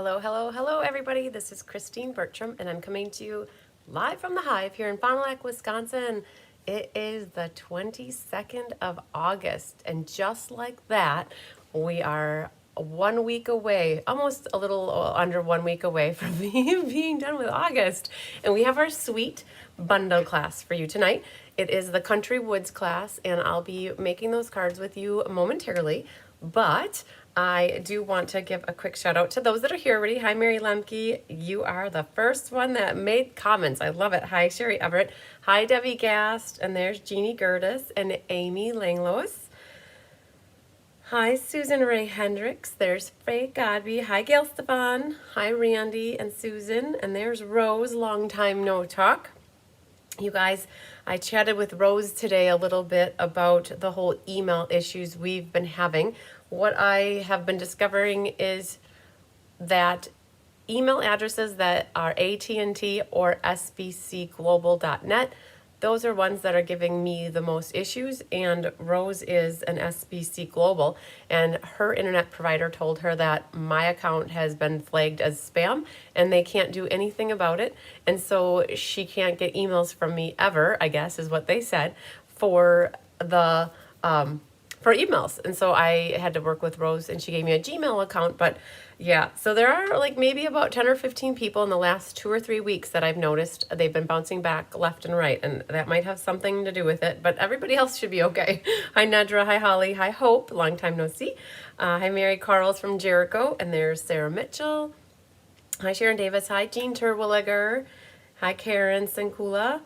Hello, hello, hello, everybody. This is Christine Bertram, and I'm coming to you live from the Hive here in Fond du Lac, Wisconsin. It is the 22nd of August, and just like that, we are 1 week away, almost a little under 1 week away from being done with August. And we have our sweet bundle class for you tonight. It is the Country Woods class, and I'll be making those cards with you momentarily. But I do want to give a quick shout out to those that are here already. Hi, Mary Lemke. You are the first one that made comments. I love it. Hi, Sherry Everett. Hi, Debbie Gast. And there's Jeannie Gertis and Amy Langlois. Hi, Susan Ray Hendricks. There's Faye Godby. Hi, Gail Stefan. Hi, Randy and Susan. And there's Rose. Long time no talk. You guys, I chatted with Rose today a little bit about the whole email issues we've been having. What I have been discovering is that email addresses that are AT&T or sbcglobal.net, those are ones that are giving me the most issues, and Rose is an SBC Global, and her internet provider told her that my account has been flagged as spam, and they can't do anything about it, and so she can't get emails from me ever, I guess is what they said, for the for emails. And so I had to work with Rose, and she gave me a Gmail account. But yeah, so there are like maybe about 10 or 15 people in the last 2 or 3 weeks that I've noticed they've been bouncing back left and right, and that might have something to do with it, but everybody else should be okay. Hi, Nedra. Hi, Holly. Hi, Hope. Long time no see. Hi, Mary Carls from Jericho. And there's Sarah Mitchell. Hi, Sharon Davis. Hi, Jean Terwilliger. Hi, Karen Sinkula.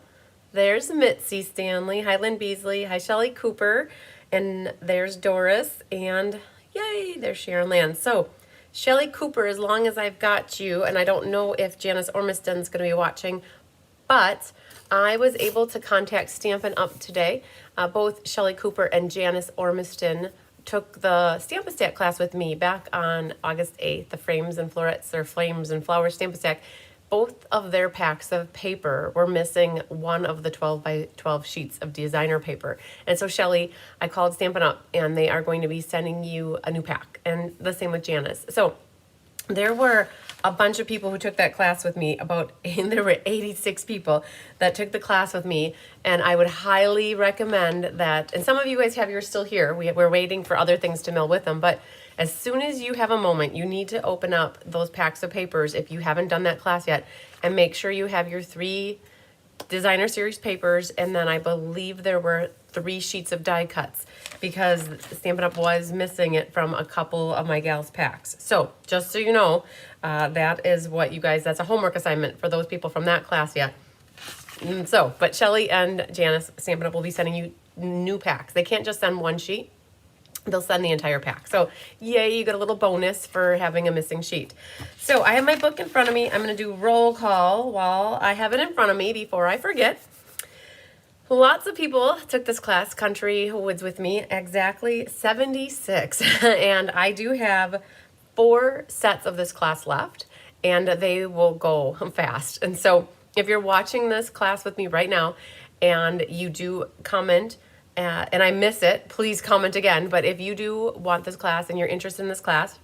There's Mitzi Stanley. Hi, Lynn Beasley. Hi, Shelley Cooper. And there's Doris, and yay, there's Sharon Land. So, Shelley Cooper, as long as I've got you, and I don't know if Janice Ormiston's going to be watching, but I was able to contact Stampin' Up! Today. Both Shelley Cooper and Janice Ormiston took the Stamp-a-Stack class with me back on August 8th, the Frames and Florets, or Flames and Flowers Stamp-a-Stack. Both of their packs of paper were missing one of the 12 by 12 sheets of designer paper. And so, Shelly, I called Stampin' Up! And they are going to be sending you a new pack. And the same with Janice. So there were a bunch of people who took that class with me, and there were 86 people that took the class with me. And I would highly recommend that, and some of you guys have yours still here. We're waiting for other things to mail with them, but as soon as you have a moment, you need to open up those packs of papers if you haven't done that class yet, and make sure you have your 3 designer series papers, and then I believe there were 3 sheets of die cuts, because Stampin' Up! Was missing it from a couple of my gals' packs. So just so you know, that is what you guys, that's a homework assignment for those people from that class yet. But Shelly and Janice, Stampin' Up! Will be sending you new packs. They can't just send one sheet. They'll send the entire pack. So yay, you get a little bonus for having a missing sheet. So I have my book in front of me. I'm going to do roll call while I have it in front of me before I forget. Lots of people took this class, Country Woods, with me, exactly 76. And I do have 4 sets of this class left, and they will go fast. And so if you're watching this class with me right now and you do comment, and I miss it, please comment again. But if you do want this class and you're interested in this class,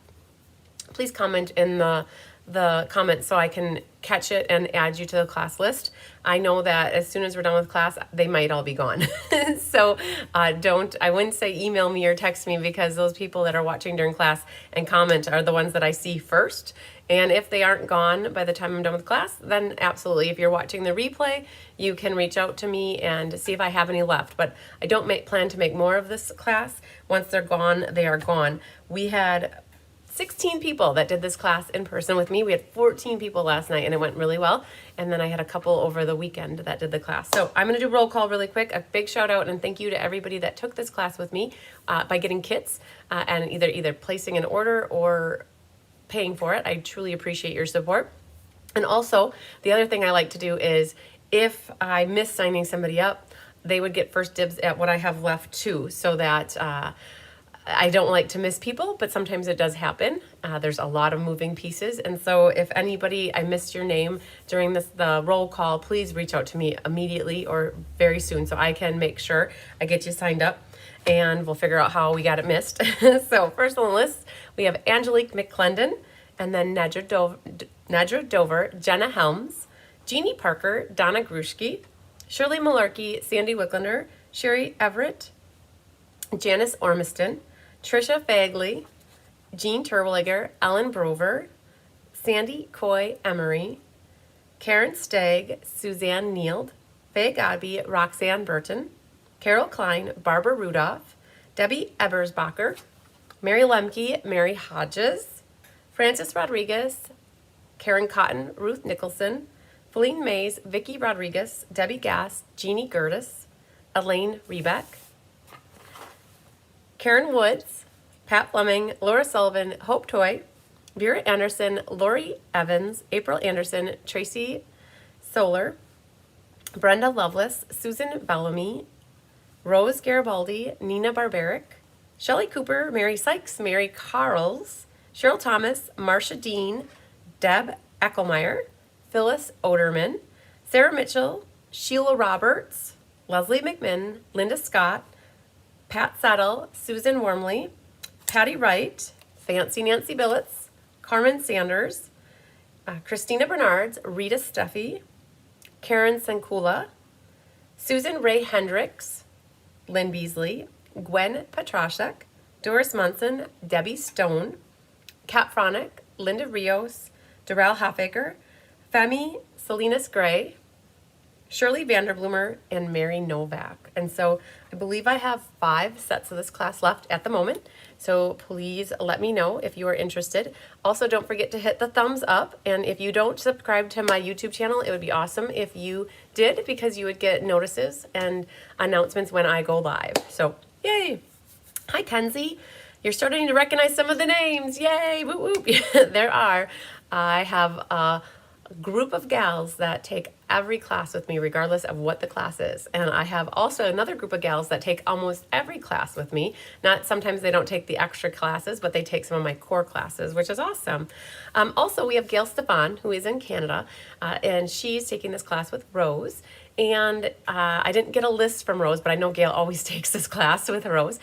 please comment in the comments so I can catch it and add you to the class list. I know that as soon as we're done with class, they might all be gone. So I wouldn't say email me or text me, because those people that are watching during class and comment are the ones that I see first. And if they aren't gone by the time I'm done with class, then absolutely, if you're watching the replay, you can reach out to me and see if I have any left. But I don't plan to make more of this class. Once they're gone, they are gone. We had 16 people that did this class in person with me. We had 14 people last night, and it went really well. And then I had a couple over the weekend that did the class. So I'm going to do roll call really quick. A big shout out and thank you to everybody that took this class with me by getting kits and either placing an order or paying for it. I truly appreciate your support. And also, the other thing I like to do is, if I miss signing somebody up, they would get first dibs at what I have left too, so that I don't like to miss people, but sometimes it does happen. There's a lot of moving pieces. And so if anybody, I missed your name during the roll call, please reach out to me immediately or very soon so I can make sure I get you signed up, and we'll figure out how we got it missed. So first on the list, we have Angelique McClendon. and then Nedra Dover, Jenna Helms, Jeannie Parker, Donna Grushke, Shirley Malarkey, Sandy Wicklander, Sherry Everett, Janice Ormiston, Trisha Fagley, Jean Terwilliger, Ellen Brover, Sandy Coy Emery, Karen Stagg, Suzanne Neild, Faye Godby, Roxanne Burton, Carol Klein, Barbara Rudolph, Debbie Ebersbacher, Mary Lemke, Mary Hodges, Frances Rodriguez, Karen Cotton, Ruth Nicholson, Feline Mays, Vicki Rodriguez, Debbie Gass, Jeannie Gertis, Elaine Rebeck, Karen Woods, Pat Fleming, Laura Sullivan, Hope Toy, Vera Anderson, Lori Evans, April Anderson, Tracy Solar, Brenda Lovelace, Susan Bellamy, Rose Garibaldi, Nina Barbaric, Shelley Cooper, Mary Sykes, Mary Carls, Cheryl Thomas, Marcia Dean, Deb Eckelmeyer, Phyllis Oderman, Sarah Mitchell, Sheila Roberts, Leslie McMinn, Linda Scott, Pat Settle, Susan Wormley, Patty Wright, Fancy Nancy Billets, Carmen Sanders, Christina Bernards, Rita Steffi, Karen Sankula, Susan Ray Hendricks, Lynn Beasley, Gwen Petrashek, Doris Munson, Debbie Stone, Kat Fronick, Linda Rios, Darrell Halfaker, Femi Salinas Gray, Shirley Vanderblumer, and Mary Novak. And so I believe I have 5 sets of this class left at the moment. So please let me know if you are interested. Also, don't forget to hit the thumbs up. And if you don't subscribe to my YouTube channel, it would be awesome if you did, because you would get notices and announcements when I go live. So yay. Hi, Kenzie. You're starting to recognize some of the names. Yay. Whoop, whoop. There are. I have a group of gals that take every class with me regardless of what the class is, and I have also another group of gals that take almost every class with me. Not sometimes they don't take the extra classes, but they take some of my core classes, which is awesome. Also, we have Gail Stefan, who is in Canada, and she's taking this class with Rose. And I didn't get a list from Rose, but I know Gail always takes this class with Rose.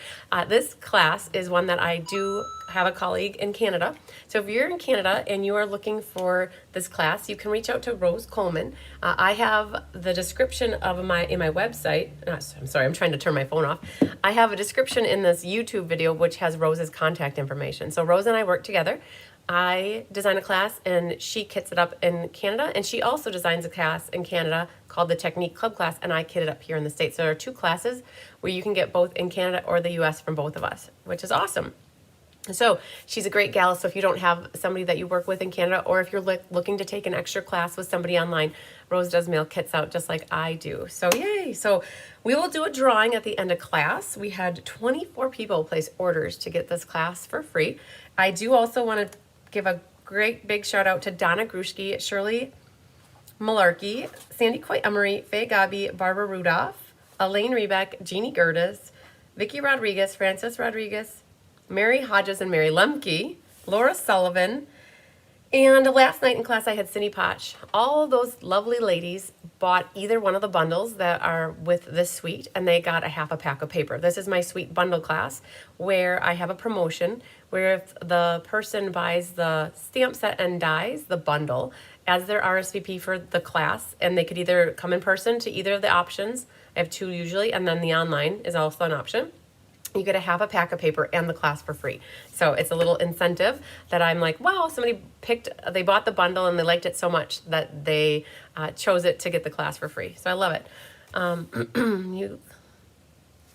This class is one that I do have a colleague in Canada. So if you're in Canada and you are looking for this class, you can reach out to Rose Coleman. I have the description of in my website. I'm sorry, I'm trying to turn my phone off. I have a description in this YouTube video which has Rose's contact information. So Rose and I work together. I design a class and she kits it up in Canada, and she also designs a class in Canada called the Technique Club class, and I kit it up here in the States. So there are 2 classes where you can get both in Canada or the US from both of us, which is awesome. So she's a great gal. So if you don't have somebody that you work with in Canada, or if you're looking to take an extra class with somebody online, Rose does mail kits out just like I do. So yay. So we will do a drawing at the end of class. We had 24 people place orders to get this class for free. I do also want to give a great big shout out to Donna Grushke, Shirley Malarkey, Sandy Coy Emery, Faye Gabi, Barbara Rudolph, Elaine Rebeck, Jeannie Gertis, Vicki Rodriguez, Frances Rodriguez, Mary Hodges and Mary Lemke, Laura Sullivan, and last night in class I had Cindy Potch. All of those lovely ladies bought either one of the bundles that are with this suite, and they got a half a pack of paper. This is my suite bundle class where I have a promotion where if the person buys the stamp set and dies the bundle as their RSVP for the class, and they could either come in person to either of the options. I have 2 usually, and then the online is also an option. You get a half a pack of paper and the class for free. So it's a little incentive that I'm like, wow, somebody they bought the bundle and they liked it so much that they chose it to get the class for free. So I love it.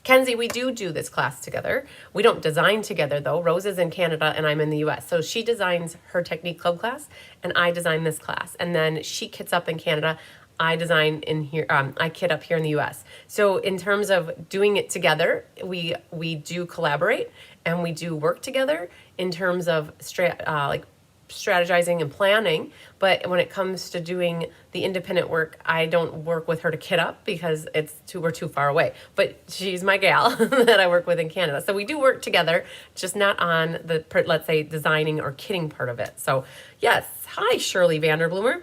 Kenzie, we do this class together. We don't design together though. Rose is in Canada and I'm in the US. So she designs her Technique Club class and I design this class. And then she kits up in Canada. I design in here, I kit up here in the US. So in terms of doing it together, we do collaborate and we do work together in terms of strategizing and planning. But when it comes to doing the independent work, I don't work with her to kit up because we're too far away. But she's my gal that I work with in Canada. So we do work together, just not on the, let's say, designing or kitting part of it. So yes, hi Shirley Vanderblumer.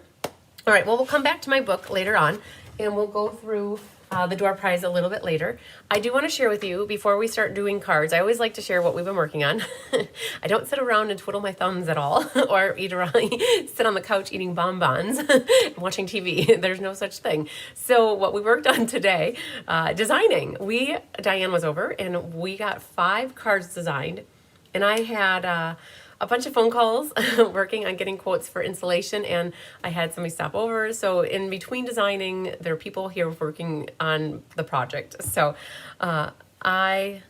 All right, well, we'll come back to my book later on, and we'll go through the door prize a little bit later. I do want to share with you before we start doing cards. I always like to share what we've been working on. I don't sit around and twiddle my thumbs at all, or sit on the couch eating bonbons and watching TV. There's no such thing. So what we worked on today, designing. Diane was over and we got 5 cards designed, and I had a bunch of phone calls working on getting quotes for installation, and I had somebody stop over. So in between designing, there are people here working on the project. So I'm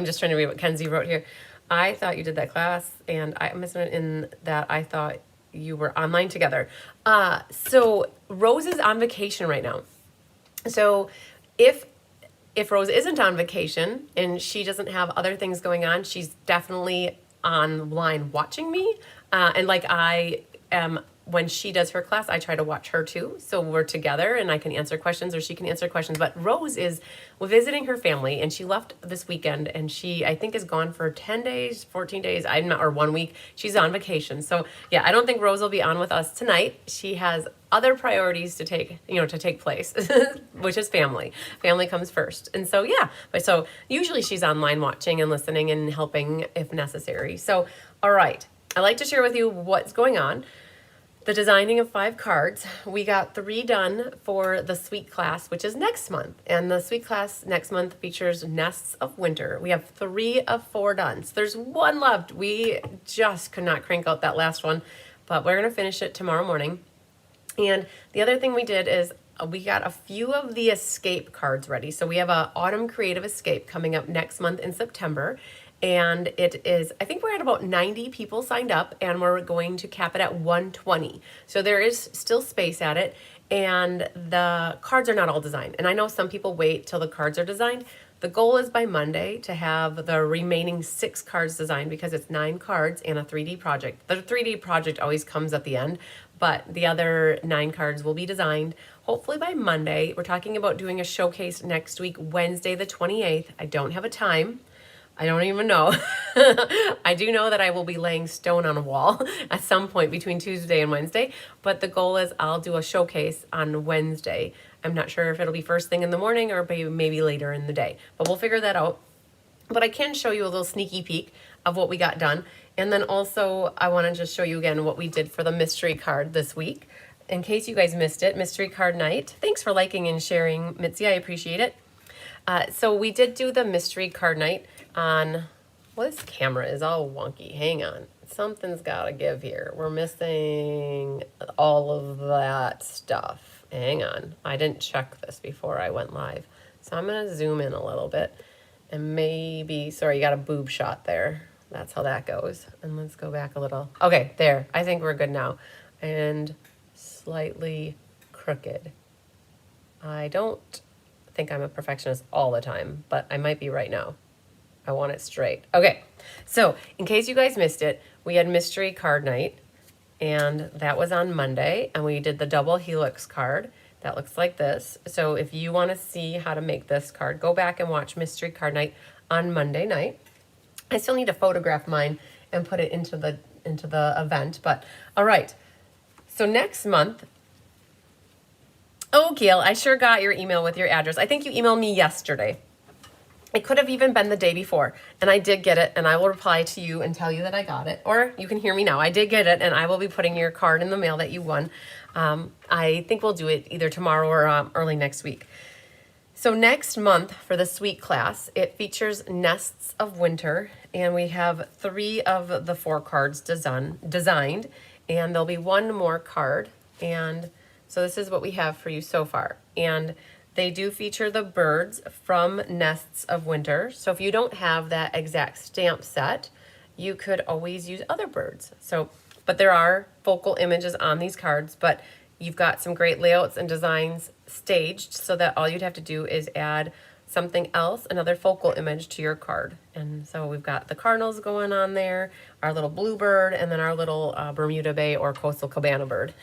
just trying to read what Kenzie wrote here. I thought you did that class, and I'm missing it in that I thought you were online together. So Rose is on vacation right now. So if Rose isn't on vacation and she doesn't have other things going on, she's definitely online watching me. And like I am, when she does her class, I try to watch her too. So we're together and I can answer questions or she can answer questions. But Rose is visiting her family, and she left this weekend, and she, I think, is gone for 10 days, 14 days, or 1 week. She's on vacation. So yeah, I don't think Rose will be on with us tonight. She has other priorities to take place, which is family. Family comes first. And so, yeah, but so usually she's online watching and listening and helping if necessary. So, all right, I like to share with you what's going on. The designing of 5 cards. We got 3 done for the suite class, which is next month. And the suite class next month features Nests of Winter. We have 3 of 4 done. So there's 1 left. We just could not crank out that last one, but we're going to finish it tomorrow morning. And the other thing we did is we got a few of the escape cards ready. So we have a Autumn Creative Escape coming up next month in September. And it is, I think we're at about 90 people signed up, and we're going to cap it at 120. So there is still space at it, and the cards are not all designed. And I know some people wait till the cards are designed. The goal is by Monday to have the remaining 6 cards designed, because it's 9 cards and a 3D project. The 3D project always comes at the end, but the other 9 cards will be designed hopefully by Monday. We're talking about doing a showcase next week, Wednesday the 28th. I don't have a time. I don't even know. I do know that I will be laying stone on a wall at some point between Tuesday and Wednesday, but the goal is I'll do a showcase on Wednesday. I'm not sure if it'll be first thing in the morning or maybe later in the day, but we'll figure that out. But I can show you a little sneaky peek of what we got done. And then also I want to just show you again what we did for the mystery card this week. In case you guys missed it, mystery card night. Thanks for liking and sharing, Mitzi. I appreciate it. So we did do the mystery card night on, well, this camera is all wonky. Hang on. Something's got to give here. We're missing all of that stuff. Hang on. I didn't check this before I went live. So I'm going to zoom in a little bit and maybe, sorry, you got a boob shot there. That's how that goes. And let's go back a little. Okay, there. I think we're good now. And slightly crooked. I don't think I'm a perfectionist all the time, but I might be right now. I want it straight. Okay, so in case you guys missed it, we had mystery card night, and that was on Monday, and we did the double helix card. That looks like this. So if you want to see how to make this card, go back and watch mystery card night on Monday night. I still need to photograph mine and put it into the event, but all right. So next month, oh, Gail, I sure got your email with your address. I think you emailed me yesterday. It could have even been the day before, and I did get it, and I will reply to you and tell you that I got it, or you can hear me now. I did get it, and I will be putting your card in the mail that you won. I think we'll do it either tomorrow or early next week. So next month for the suite class, it features Nests of Winter, and we have 3 of the 4 cards designed, and there'll be 1 more card, and so this is what we have for you so far. And they do feature the birds from Nests of Winter. So if you don't have that exact stamp set, you could always use other birds. So, but there are focal images on these cards, but you've got some great layouts and designs staged so that all you'd have to do is add something else, another focal image to your card. And so we've got the cardinals going on there, our little bluebird, and then our little Bermuda Bay or Coastal Cabana bird,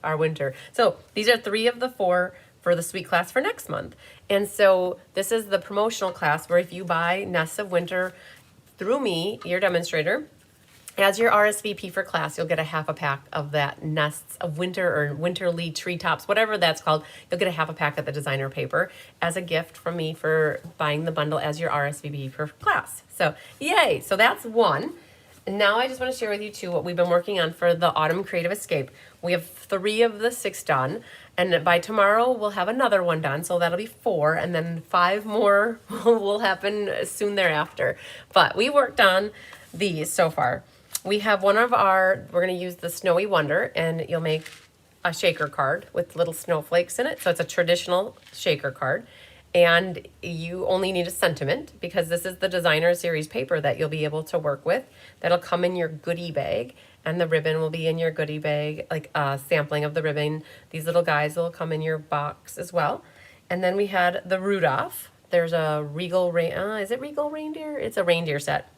our winter. So these are 3 of the 4 for the suite class for next month. And so this is the promotional class where if you buy Nests of Winter through me, your demonstrator, As your RSVP for class, you'll get a half a pack of that Nests of Winter or Winterly Treetops, whatever that's called. You'll get a half a pack of the designer paper as a gift from me for buying the bundle as your RSVP for class. So yay, so that's one. And now I just want to share with you too what we've been working on for the Autumn Creative Escape. We have 3 of the 6 done, and by tomorrow we'll have another one done, so that'll be 4, and then 5 more will happen soon thereafter. But we worked on these so far. We have one of our, we're going to use the Snowy Wonder, and you'll make a shaker card with little snowflakes in it. So it's a traditional shaker card. And you only need a sentiment because this is the designer series paper that you'll be able to work with. That'll come in your goodie bag, and the ribbon will be in your goodie bag, like a sampling of the ribbon. These little guys will come in your box as well. And then we had the Rudolph. There's a Regal, is it Regal Reindeer? It's a reindeer set.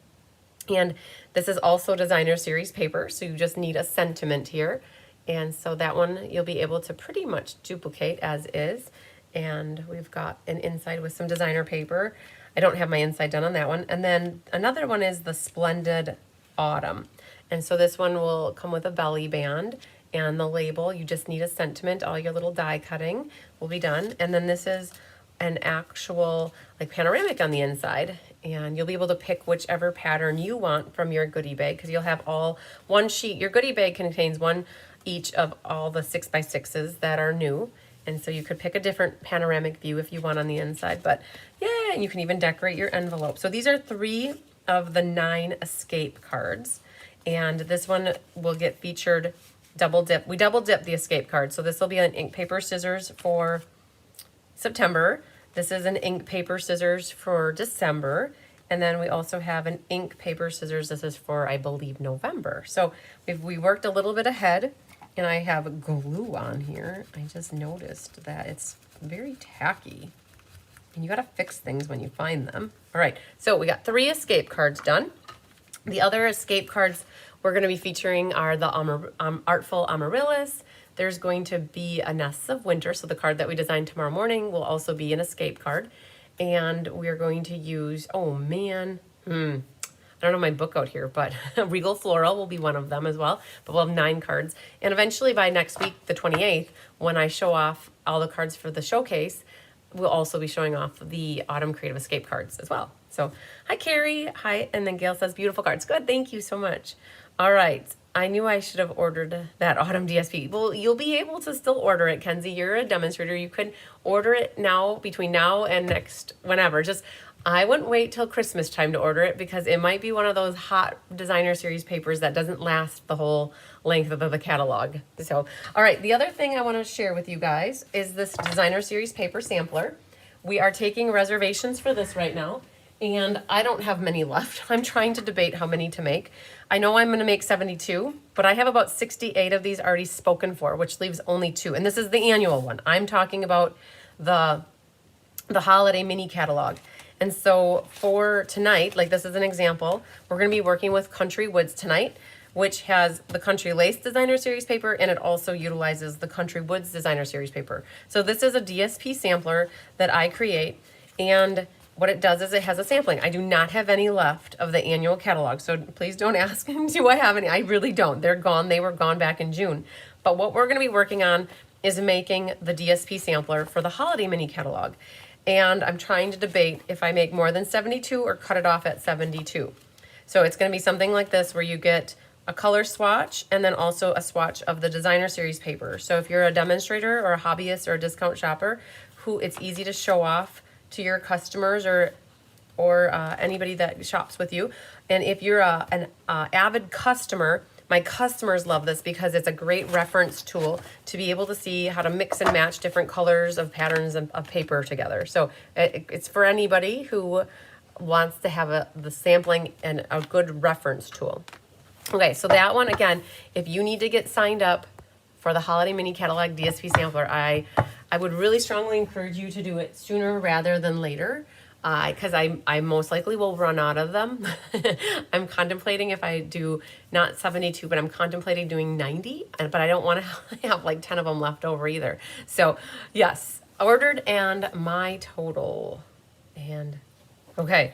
And this is also designer series paper, so you just need a sentiment here. And so that one you'll be able to pretty much duplicate as is. And we've got an inside with some designer paper. I don't have my inside done on that one. And then another one is the Splendid Autumn. And so this one will come with a belly band and the label. You just need a sentiment. All your little die cutting will be done. And then this is an actual like panoramic on the inside. And you'll be able to pick whichever pattern you want from your goodie bag because you'll have all one sheet. Your goodie bag contains one each of all the 6x6s that are new. And so you could pick a different panoramic view if you want on the inside, but yeah, and you can even decorate your envelope. So these are 3 of the 9 escape cards. And this one will get featured double dip. We double dip the escape card. So this will be an ink, paper, scissors for September. This is an ink, paper, scissors for December. And then we also have an ink, paper, scissors. This is for, I believe, November. So we worked a little bit ahead. And I have glue on here. I just noticed that it's very tacky. And you gotta fix things when you find them. All right, so we got 3 escape cards done. The other escape cards we're gonna be featuring are the Artful Amaryllis. There's going to be a Nests of Winter, so the card that we designed tomorrow morning will also be an escape card. And we're going to use, oh man, I don't know my book out here, but Regal Floral will be one of them as well. But we'll have 9 cards. And eventually by next week, the 28th, when I show off all the cards for the showcase, we'll also be showing off the Autumn Creative Escape cards as well. So, hi Carrie, hi, and then Gail says, beautiful cards. Good, thank you so much. All right, I knew I should have ordered that Autumn DSP. Well, you'll be able to still order it, Kenzie. You're a demonstrator. You can order it now, between now and next, whenever. Just I wouldn't wait till Christmas time to order it because it might be one of those hot designer series papers that doesn't last the whole length of the catalog. So, all right, the other thing I want to share with you guys is this designer series paper sampler. We are taking reservations for this right now, and I don't have many left. I'm trying to debate how many to make. I know I'm going to make 72, but I have about 68 of these already spoken for, which leaves only 2. And this is the annual one. I'm talking about the holiday mini catalog. And so for tonight, like this is an example, we're going to be working with Country Woods tonight, which has the Country Lace Designer Series paper, and it also utilizes the Country Woods Designer Series paper. So this is a DSP sampler that I create, and what it does is it has a sampling. I do not have any left of the annual catalog, so please don't ask do I have any. I really don't. They're gone. They were gone back in June. But what we're going to be working on is making the DSP sampler for the holiday mini catalog. And I'm trying to debate if I make more than 72 or cut it off at 72. So it's going to be something like this where you get a color swatch and then also a swatch of the designer series paper. So if you're a demonstrator or a hobbyist or a discount shopper who it's easy to show off to your customers or anybody that shops with you. And if you're an avid customer, my customers love this because it's a great reference tool to be able to see how to mix and match different colors of patterns of paper together. So it's for anybody who wants to have the sampling and a good reference tool. Okay, so that one, again, if you need to get signed up for the Holiday Mini Catalog DSP Sampler, I would really strongly encourage you to do it sooner rather than later. Because I most likely will run out of them. I'm contemplating if I do not 72, but I'm contemplating doing 90, but I don't want to have like 10 of them left over either. So yes, ordered and my total. And okay,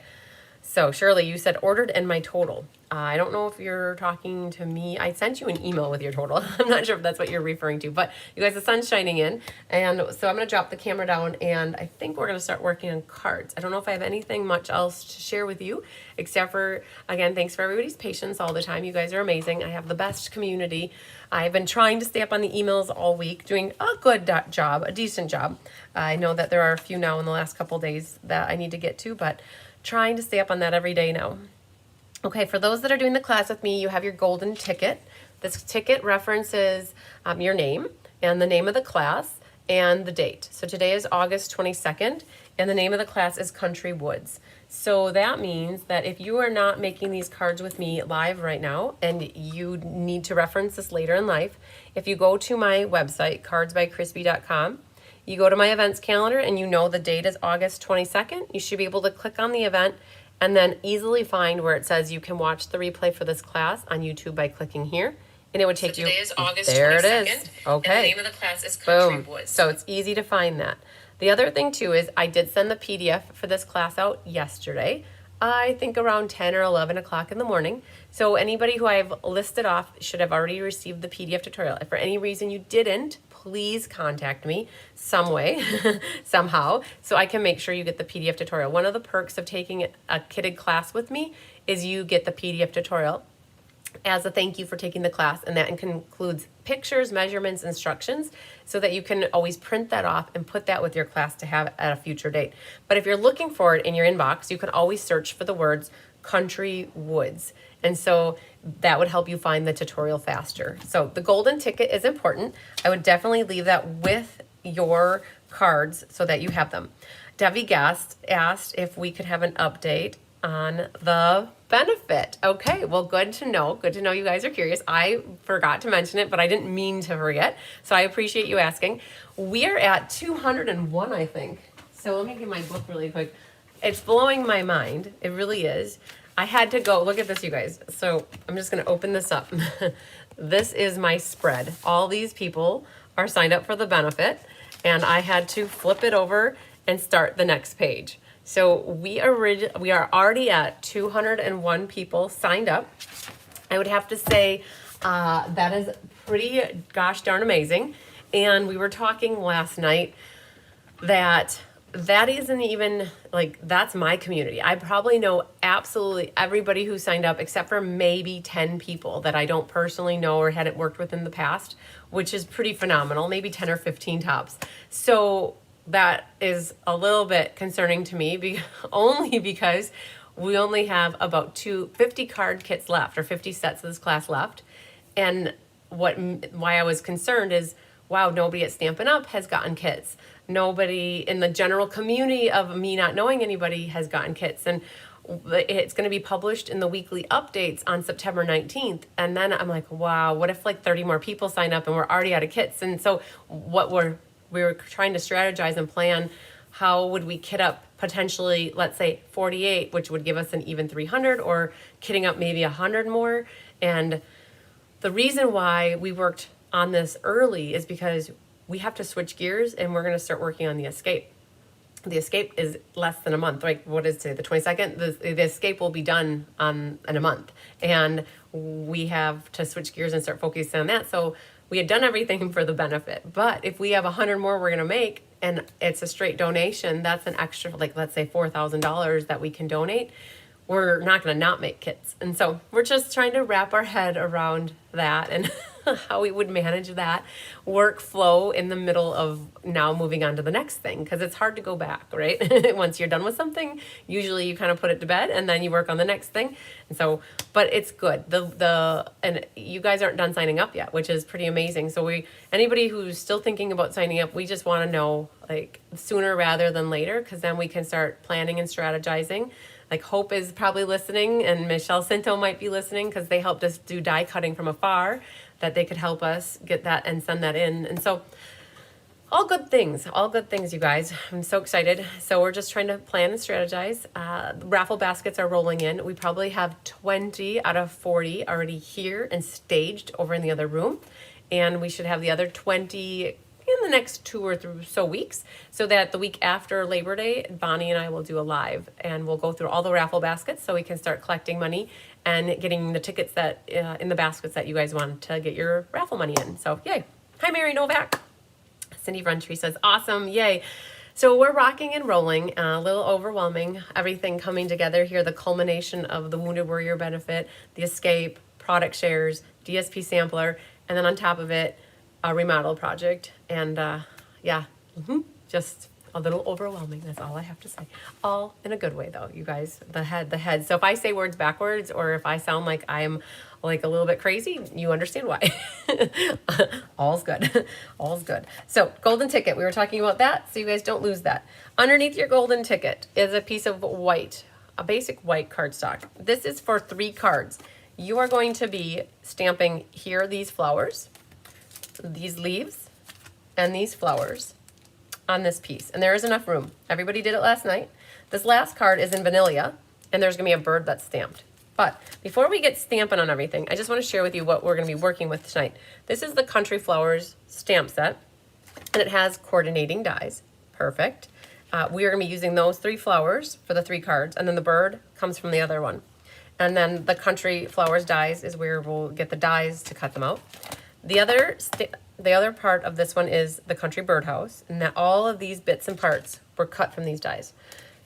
So Shirley, you said ordered and my total. I don't know if you're talking to me. I sent you an email with your total. I'm not sure if that's what you're referring to, but you guys, the sun's shining in. And so I'm going to drop the camera down and I think we're going to start working on cards. I don't know if I have anything much else to share with you, except for, again, thanks for everybody's patience all the time. You guys are amazing. I have the best community. I've been trying to stay up on the emails all week, doing a good job, a decent job. I know that there are a few now in the last couple days that I need to get to, but trying to stay up on that every day now. Okay, for those that are doing the class with me, you have your golden ticket. This ticket references your name and the name of the class and the date. So today is August 22nd, and the name of the class is Country Woods. So that means that if you are not making these cards with me live right now, and you need to reference this later in life, if you go to my website, cardsbycrispy.com, you go to my events calendar and you know the date is August 22nd, you should be able to click on the event and then easily find where it says you can watch the replay for this class on YouTube by clicking here. And it would take you, today is August there 22nd, it is. Okay. And the name of the class is Country Boom. Woods. So it's easy to find that. The other thing too is I did send the PDF for this class out yesterday. I think around 10 or 11 o'clock in the morning. So anybody who I've listed off should have already received the PDF tutorial. If for any reason you didn't, please contact me some way, somehow, so I can make sure you get the PDF tutorial. One of the perks of taking a kitted class with me is you get the PDF tutorial as a thank you for taking the class, and that includes pictures, measurements, instructions, so that you can always print that off and put that with your class to have at a future date. But if you're looking for it in your inbox, you can always search for the words Country Woods, and so that would help you find the tutorial faster. So the golden ticket is important. I would definitely leave that with your cards so that you have them. Debbie Gast asked if we could have an update on the benefit. Okay, well, good to know. Good to know you guys are curious. I forgot to mention it, but I didn't mean to forget. So I appreciate you asking. We are at 201, I think. So let me get my book really quick. It's blowing my mind. It really is. I had to go, look at this, you guys. So I'm just going to open this up. This is my spread. All these people are signed up for the benefit, and I had to flip it over and start the next page. So we are already at 201 people signed up. I would have to say that is pretty gosh darn amazing. And we were talking last night that isn't even, like, that's my community. I probably know absolutely everybody who signed up except for maybe 10 people that I don't personally know or hadn't worked with in the past, which is pretty phenomenal, maybe 10 or 15 tops. So that is a little bit concerning to me, only because we only have about 50 card kits left, or 50 sets of this class left. And why I was concerned is, wow, nobody at Stampin' Up! Has gotten kits. Nobody in the general community of me not knowing anybody has gotten kits. And it's going to be published in the weekly updates on September 19th. And then I'm like, wow, what if like 30 more people sign up and we're already out of kits? And so we were trying to strategize and plan how would we kit up potentially, let's say 48, which would give us an even 300, or kitting up maybe 100 more. And the reason why we worked on this early is because we have to switch gears and we're going to start working on the escape. The escape is less than a month. Like, what is today, the 22nd? The escape will be done in a month. And we have to switch gears and start focusing on that. So we had done everything for the benefit. But if we have 100 more we're going to make, and it's a straight donation, that's an extra, like, let's say $4,000 that we can donate. We're not going to not make kits. And so we're just trying to wrap our head around that and how we would manage that workflow in the middle of now moving on to the next thing, because it's hard to go back, right? Once you're done with something, usually you kind of put it to bed and then you work on the next thing. And so, but it's good. And you guys aren't done signing up yet, which is pretty amazing. So anybody who's still thinking about signing up, we just want to know, like, sooner rather than later, because then we can start planning and strategizing. Like, Hope is probably listening, and Michelle Cinto might be listening, because they helped us do die cutting from afar, that they could help us get that and send that in. And so all good things, you guys. I'm so excited. So we're just trying to plan and strategize. Raffle baskets are rolling in. We probably have 20 out of 40 already here and staged over in the other room. And we should have the other 20 in the next 2 or so weeks, so that the week after Labor Day, Bonnie and I will do a live, and we'll go through all the raffle baskets so we can start collecting money and getting the tickets that in the baskets that you guys want to get your raffle money in. So yay. Hi, Mary Novak. Cindy Runtree says, awesome, yay. So we're rocking and rolling, a little overwhelming, everything coming together here, the culmination of the Wounded Warrior benefit, the escape, product shares, DSP sampler, and then on top of it, a remodel project. And yeah, just a little overwhelming, that's all I have to say. All in a good way though, you guys, the head. So if I say words backwards, or if I sound like I'm like a little bit crazy, you understand why. All's good. All's good. So golden ticket, we were talking about that, so you guys don't lose that. Underneath your golden ticket is a piece of white, a basic white cardstock. This is for 3 cards. You are going to be stamping here these flowers, these leaves, and these flowers on this piece. And there is enough room. Everybody did it last night. This last card is in vanilla, and there's gonna be a bird that's stamped. But before we get stamping on everything, I just want to share with you what we're going to be working with tonight. This is the Country Flowers stamp set, and it has coordinating dies. Perfect. We are going to be using those 3 flowers for the 3 cards, and then the bird comes from the other one. And then the Country Flowers dies is where we'll get the dies to cut them out. The other part of this one is the Country Birdhouse, and that all of these bits and parts were cut from these dies.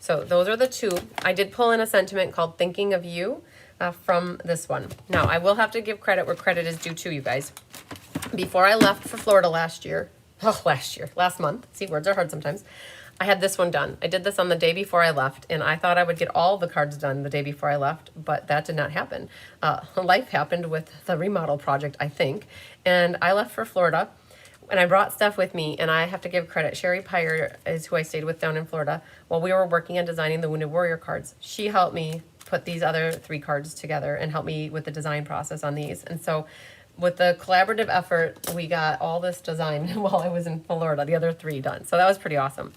So those are the 2. I did pull in a sentiment called Thinking of You from this one. Now, I will have to give credit where credit is due to, you guys. Before I left for Florida last month, see, words are hard sometimes, I had this one done. I did this on the day before I left, and I thought I would get all the cards done the day before I left, but that did not happen. Life happened with the remodel project, I think, and I left for Florida, and I brought stuff with me, and I have to give credit. Sherry Pyre is who I stayed with down in Florida while we were working on designing the Wounded Warrior cards. She helped me put these other 3 cards together and help me with the design process on these. And so with the collaborative effort, we got all this design while I was in Florida, the other 3 done. So that was pretty awesome.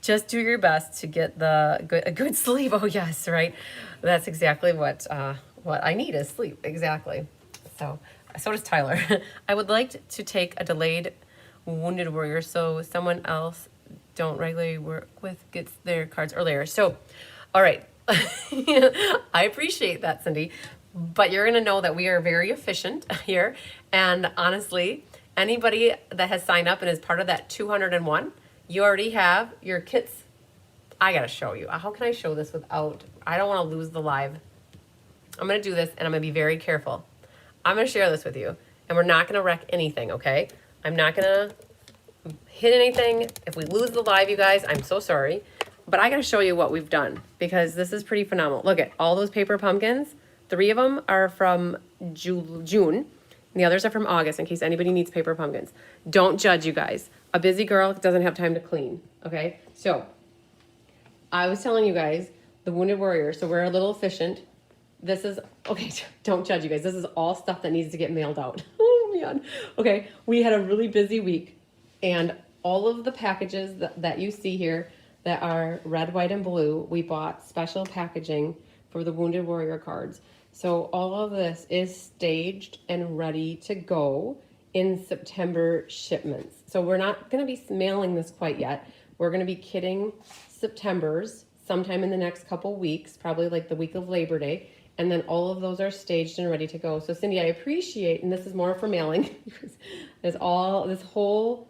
Just do your best to get a good sleep. Oh yes, right? That's exactly what I need is sleep, exactly. So does Tyler. I would like to take a delayed Wounded Warrior so someone else don't regularly work with gets their cards earlier. So, all right. I appreciate that, Cindy, but you're going to know that we are very efficient here. And honestly, anybody that has signed up and is part of that 201, you already have your kits. I got to show you. How can I show this without, I don't want to lose the live. I'm going to do this, and I'm going to be very careful. I'm going to share this with you, and we're not going to wreck anything, okay? I'm not going to hit anything. If we lose the live, you guys, I'm so sorry. But I got to show you what we've done, because this is pretty phenomenal. Look at all those paper pumpkins. 3 of them are from June, and the others are from August, in case anybody needs paper pumpkins. Don't judge, you guys. A busy girl doesn't have time to clean, okay? So I was telling you guys, the Wounded Warrior, so we're a little efficient. This is, okay, don't judge, you guys. This is all stuff that needs to get mailed out. Oh, man. Okay, we had a really busy week, and all of the packages that you see here that are red, white, and blue, we bought special packaging for the Wounded Warrior cards. So all of this is staged and ready to go in September shipments. So we're not going to be mailing this quite yet. We're going to be kitting September's sometime in the next couple weeks, probably like the week of Labor Day. And then all of those are staged and ready to go. So Cindy, I appreciate, and this is more for mailing, this whole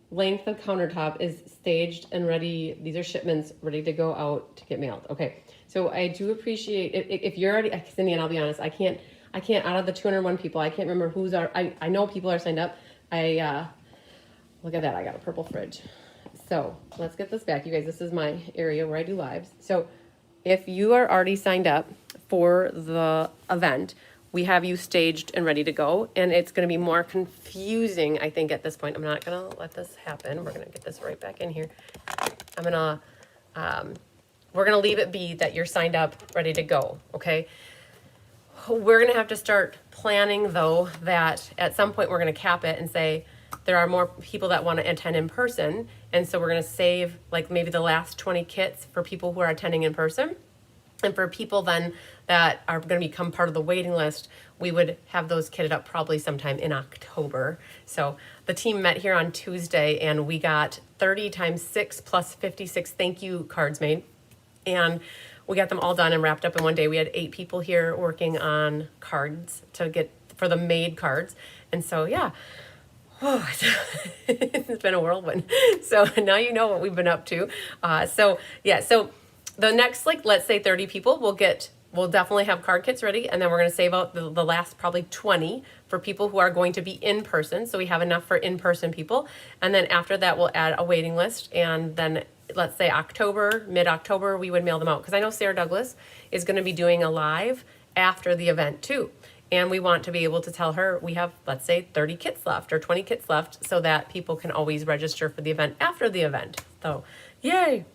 length of countertop is staged and ready. These are shipments ready to go out to get mailed. Okay, so I do appreciate if you're already, Cindy, and I'll be honest, I can't out of the 201 people, I can't remember who's I know people are signed up. Look at that, I got a purple fridge. So let's get this back, you guys. This is my area where I do lives. So if you are already signed up for the event, we have you staged and ready to go, and it's going to be more confusing, I think, at this point. I'm not going to let this happen. We're going to get this right back in here. We're going to leave it be that you're signed up, ready to go, okay? We're going to have to start planning, though, that at some point we're going to cap it and say there are more people that want to attend in person, and so we're going to save like maybe the last 20 kits for people who are attending in person. And for people then that are going to become part of the waiting list, we would have those kitted up probably sometime in October. So the team met here on Tuesday and we got 30 times 6 plus 56 thank you cards made. And we got them all done and wrapped up in one day. We had 8 people here working on cards to get for the made cards. And so, yeah, oh, it's been a whirlwind. So now you know what we've been up to. So the next, like, let's say 30 people, we'll definitely have card kits ready. And then we're going to save out the last probably 20 for people who are going to be in person. So we have enough for in-person people. And then after that, we'll add a waiting list. And then let's say October, mid-October, we would mail them out. Because I know Sarah Douglas is going to be doing a live after the event too. And we want to be able to tell her we have, let's say, 30 kits left or 20 kits left so that people can always register for the event after the event. So, yay.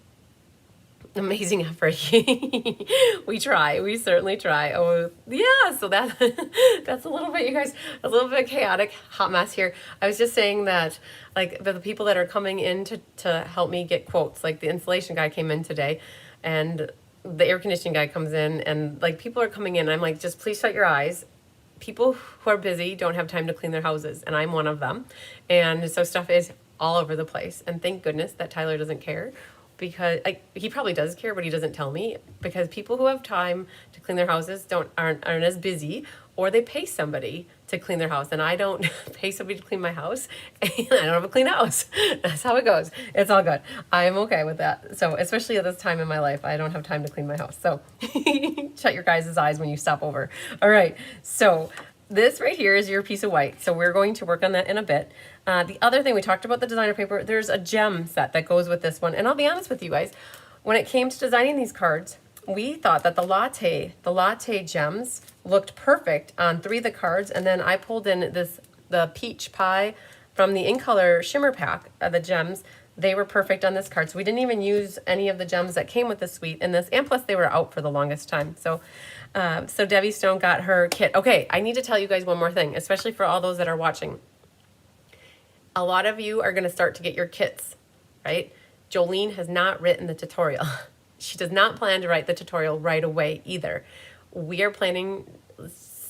Amazing effort. We try. We certainly try. Oh, yeah. So that's a little bit, you guys, a little bit chaotic, hot mess here. I was just saying that, like, the people that are coming in to help me get quotes, like the installation guy came in today and the air conditioning guy comes in and, like, people are coming in. And I'm like, just please shut your eyes. People who are busy don't have time to clean their houses, and I'm one of them. And so stuff is all over the place. And thank goodness that Tyler doesn't care, because he probably does care, but he doesn't tell me, because people who have time to clean their houses aren't as busy, or they pay somebody to clean their house. And I don't pay somebody to clean my house, and I don't have a clean house. That's how it goes. It's all good. I am okay with that. So especially at this time in my life, I don't have time to clean my house. So shut your guys' eyes when you stop over. All right. So this right here is your piece of white. So we're going to work on that in a bit. The other thing, we talked about the designer paper. There's a gem set that goes with this one. And I'll be honest with you guys, when it came to designing these cards, we thought that the latte gems looked perfect on 3 of the cards. And then I pulled in the peach pie from the In Color shimmer pack of the gems. They were perfect on this card. So we didn't even use any of the gems that came with the suite in this. And plus they were out for the longest time. So Debbie Stone got her kit. Okay, I need to tell you guys one more thing, especially for all those that are watching. A lot of you are going to start to get your kits, right? Jolene has not written the tutorial. She does not plan to write the tutorial right away either. We are planning,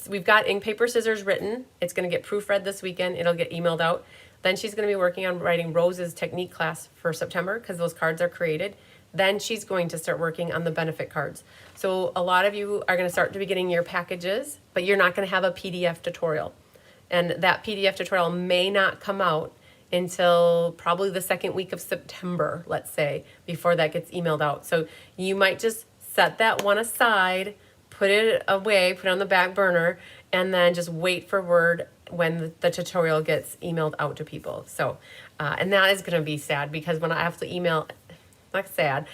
we've got ink, paper, scissors written. It's going to get proofread this weekend. It'll get emailed out. Then she's going to be working on writing Rose's technique class for September, because those cards are created. Then she's going to start working on the benefit cards. So a lot of you are going to start to be getting your packages, but you're not going to have a PDF tutorial. And that PDF tutorial may not come out until probably the second week of September, let's say, before that gets emailed out. So you might just set that one aside, put it away, put it on the back burner, and then just wait for word when the tutorial gets emailed out to people. So, and that is going to be sad, because when I have to email, not sad,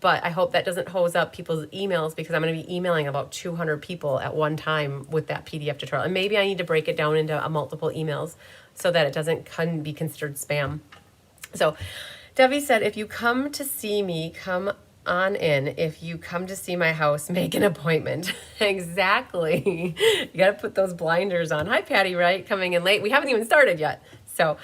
but I hope that doesn't hose up people's emails, because I'm going to be emailing about 200 people at one time with that PDF tutorial. And maybe I need to break it down into multiple emails so that it doesn't be considered spam. So Debbie said, if you come to see me, come on in. If you come to see my house, make an appointment. Exactly. You got to put those blinders on. Hi, Patty Wright, coming in late. We haven't even started yet. So,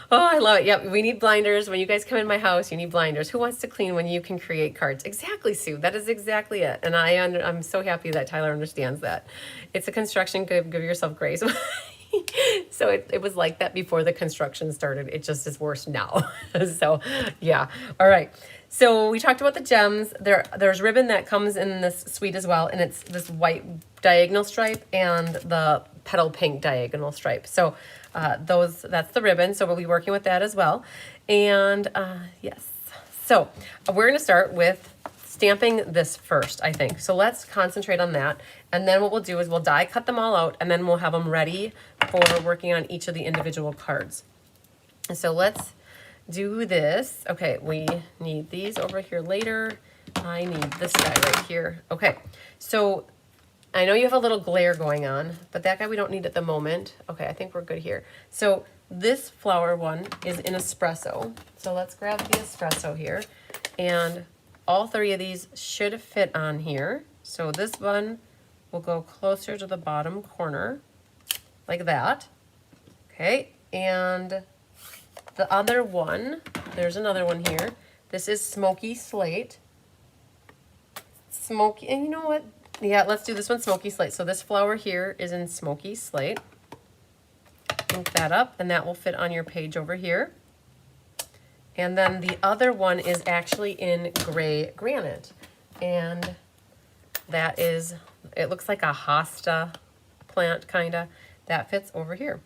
oh, I love it. Yep, we need blinders. When you guys come in my house, you need blinders. Who wants to clean when you can create cards? Exactly, Sue. That is exactly it. And I'm so happy that Tyler understands that. It's a construction. Give yourself grace. So it was like that before the construction started. It just is worse now. So, yeah. All right. So we talked about the gems. There's ribbon that comes in this suite as well, and it's this white diagonal stripe and the petal pink diagonal stripe. So that's the ribbon. So we'll be working with that as well. And yes. So we're going to start with stamping this first, I think. So let's concentrate on that. And then what we'll do is we'll die cut them all out, and then we'll have them ready for working on each of the individual cards. So let's do this. Okay, we need these over here later. I need this guy right here. Okay, so I know you have a little glare going on, but that guy we don't need at the moment. Okay, I think we're good here. So this flower one is in espresso. So let's grab the espresso here, and all 3 of these should fit on here. So this one will go closer to the bottom corner, like that. Okay, and the other one, there's another one here. This is Smoky Slate. Smoky, and you know what? Yeah, let's do this one Smoky Slate. So this flower here is in Smoky Slate. Ink that up, and that will fit on your page over here. And then the other one is actually in Gray Granite. And that is, it looks like a hosta plant, kinda. That fits over here.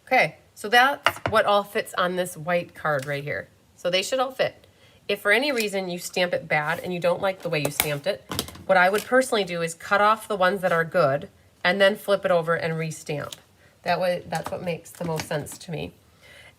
Okay, so that's what all fits on this white card right here. So they should all fit. If for any reason you stamp it bad and you don't like the way you stamped it, what I would personally do is cut off the ones that are good and then flip it over and restamp. That way, that's what makes the most sense to me.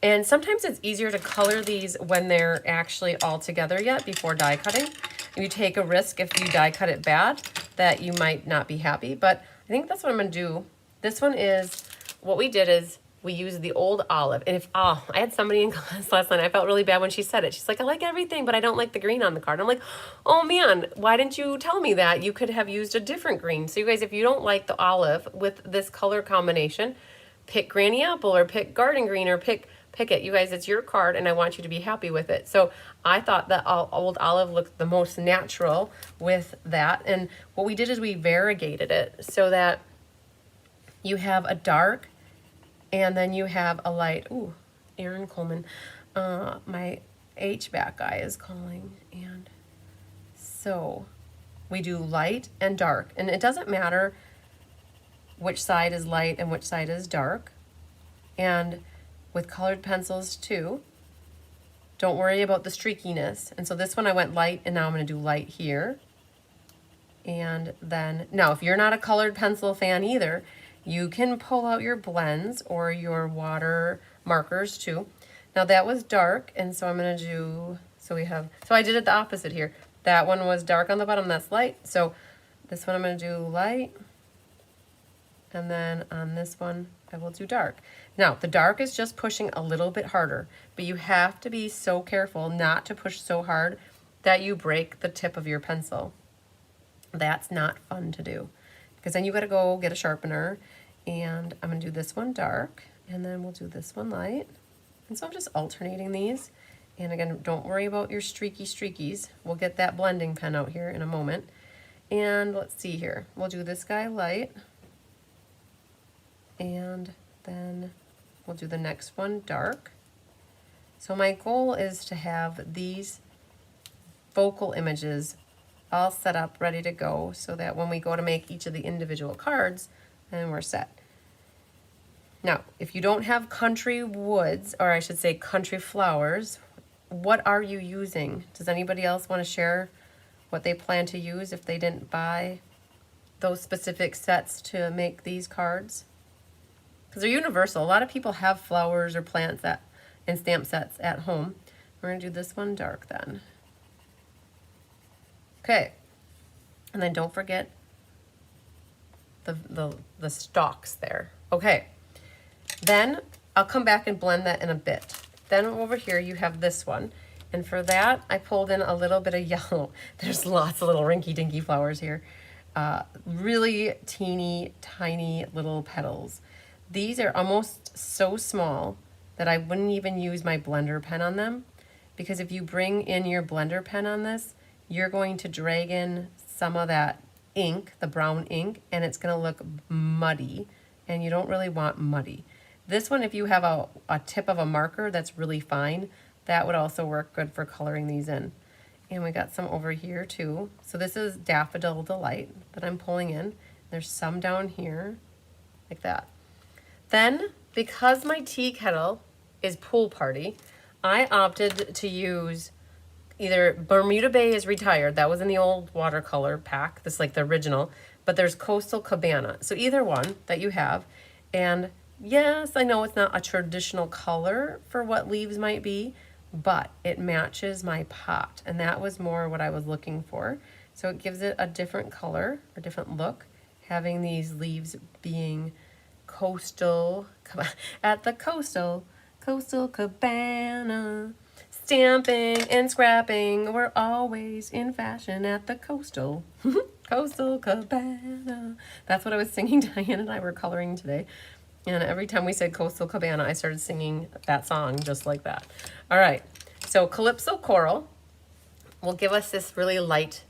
And sometimes it's easier to color these when they're actually all together yet before die cutting. You take a risk if you die cut it bad that you might not be happy, but I think that's what I'm gonna do. This one is, what we did is we used the old olive. And if, I had somebody in class last night, I felt really bad when she said it. She's like, I like everything, but I don't like the green on the card. I'm like, oh man, why didn't you tell me that? You could have used a different green. So you guys, if you don't like the olive with this color combination, pick Granny Apple or pick Garden Green or pick it. You guys, it's your card and I want you to be happy with it. So I thought that old olive looked the most natural with that. And what we did is we variegated it so that you have a dark and then you have a light. Ooh, Aaron Coleman. My HVAC guy is calling. And so we do light and dark. And it doesn't matter which side is light and which side is dark. And with colored pencils too, don't worry about the streakiness. And so this one I went light, and now I'm going to do light here. And then, now if you're not a colored pencil fan either, you can pull out your blends or your water markers too. Now that was dark, and so I'm going to do, so I did it the opposite here. That one was dark on the bottom, that's light. So this one I'm going to do light. And then on this one, I will do dark. Now, the dark is just pushing a little bit harder, but you have to be so careful not to push so hard that you break the tip of your pencil. That's not fun to do, because then you got to go get a sharpener, and I'm going to do this one dark, and then we'll do this one light. And so I'm just alternating these. And again, don't worry about your streakies. We'll get that blending pen out here in a moment. And let's see here. We'll do this guy light. And then we'll do the next one dark. So my goal is to have these focal images all set up, ready to go, so that when we go to make each of the individual cards, then we're set. Now, if you don't have country woods, or I should say country flowers, what are you using? Does anybody else want to share what they plan to use if they didn't buy those specific sets to make these cards? Because they're universal. A lot of people have flowers or plants and stamp sets at home. We're going to do this one dark then. Okay. And then don't forget the stalks there. Okay. Then I'll come back and blend that in a bit. Then over here you have this one. And for that, I pulled in a little bit of yellow. There's lots of little rinky-dinky flowers here. Really teeny, tiny little petals. These are almost so small that I wouldn't even use my blender pen on them, because if you bring in your blender pen on this, you're going to drag in some of that ink, the brown ink, and it's going to look muddy, and you don't really want muddy. This one, if you have a tip of a marker that's really fine, that would also work good for coloring these in. And we got some over here too. So this is Daffodil Delight that I'm pulling in. There's some down here, like that. Then, because my tea kettle is Pool Party, I opted to use either Bermuda Bay is retired. That was in the old watercolor pack. This is like the original. But there's Coastal Cabana. So either one that you have. And yes, I know it's not a traditional color for what leaves might be, but it matches my pot. And that was more what I was looking for. So it gives it a different color, a different look, having these leaves being coastal, at the coastal cabana, stamping and scrapping, we're always in fashion at the coastal cabana. That's what I was singing. Diane and I were coloring today, and every time we said coastal cabana, I started singing that song just like that. All right, so Calypso Coral will give us this really light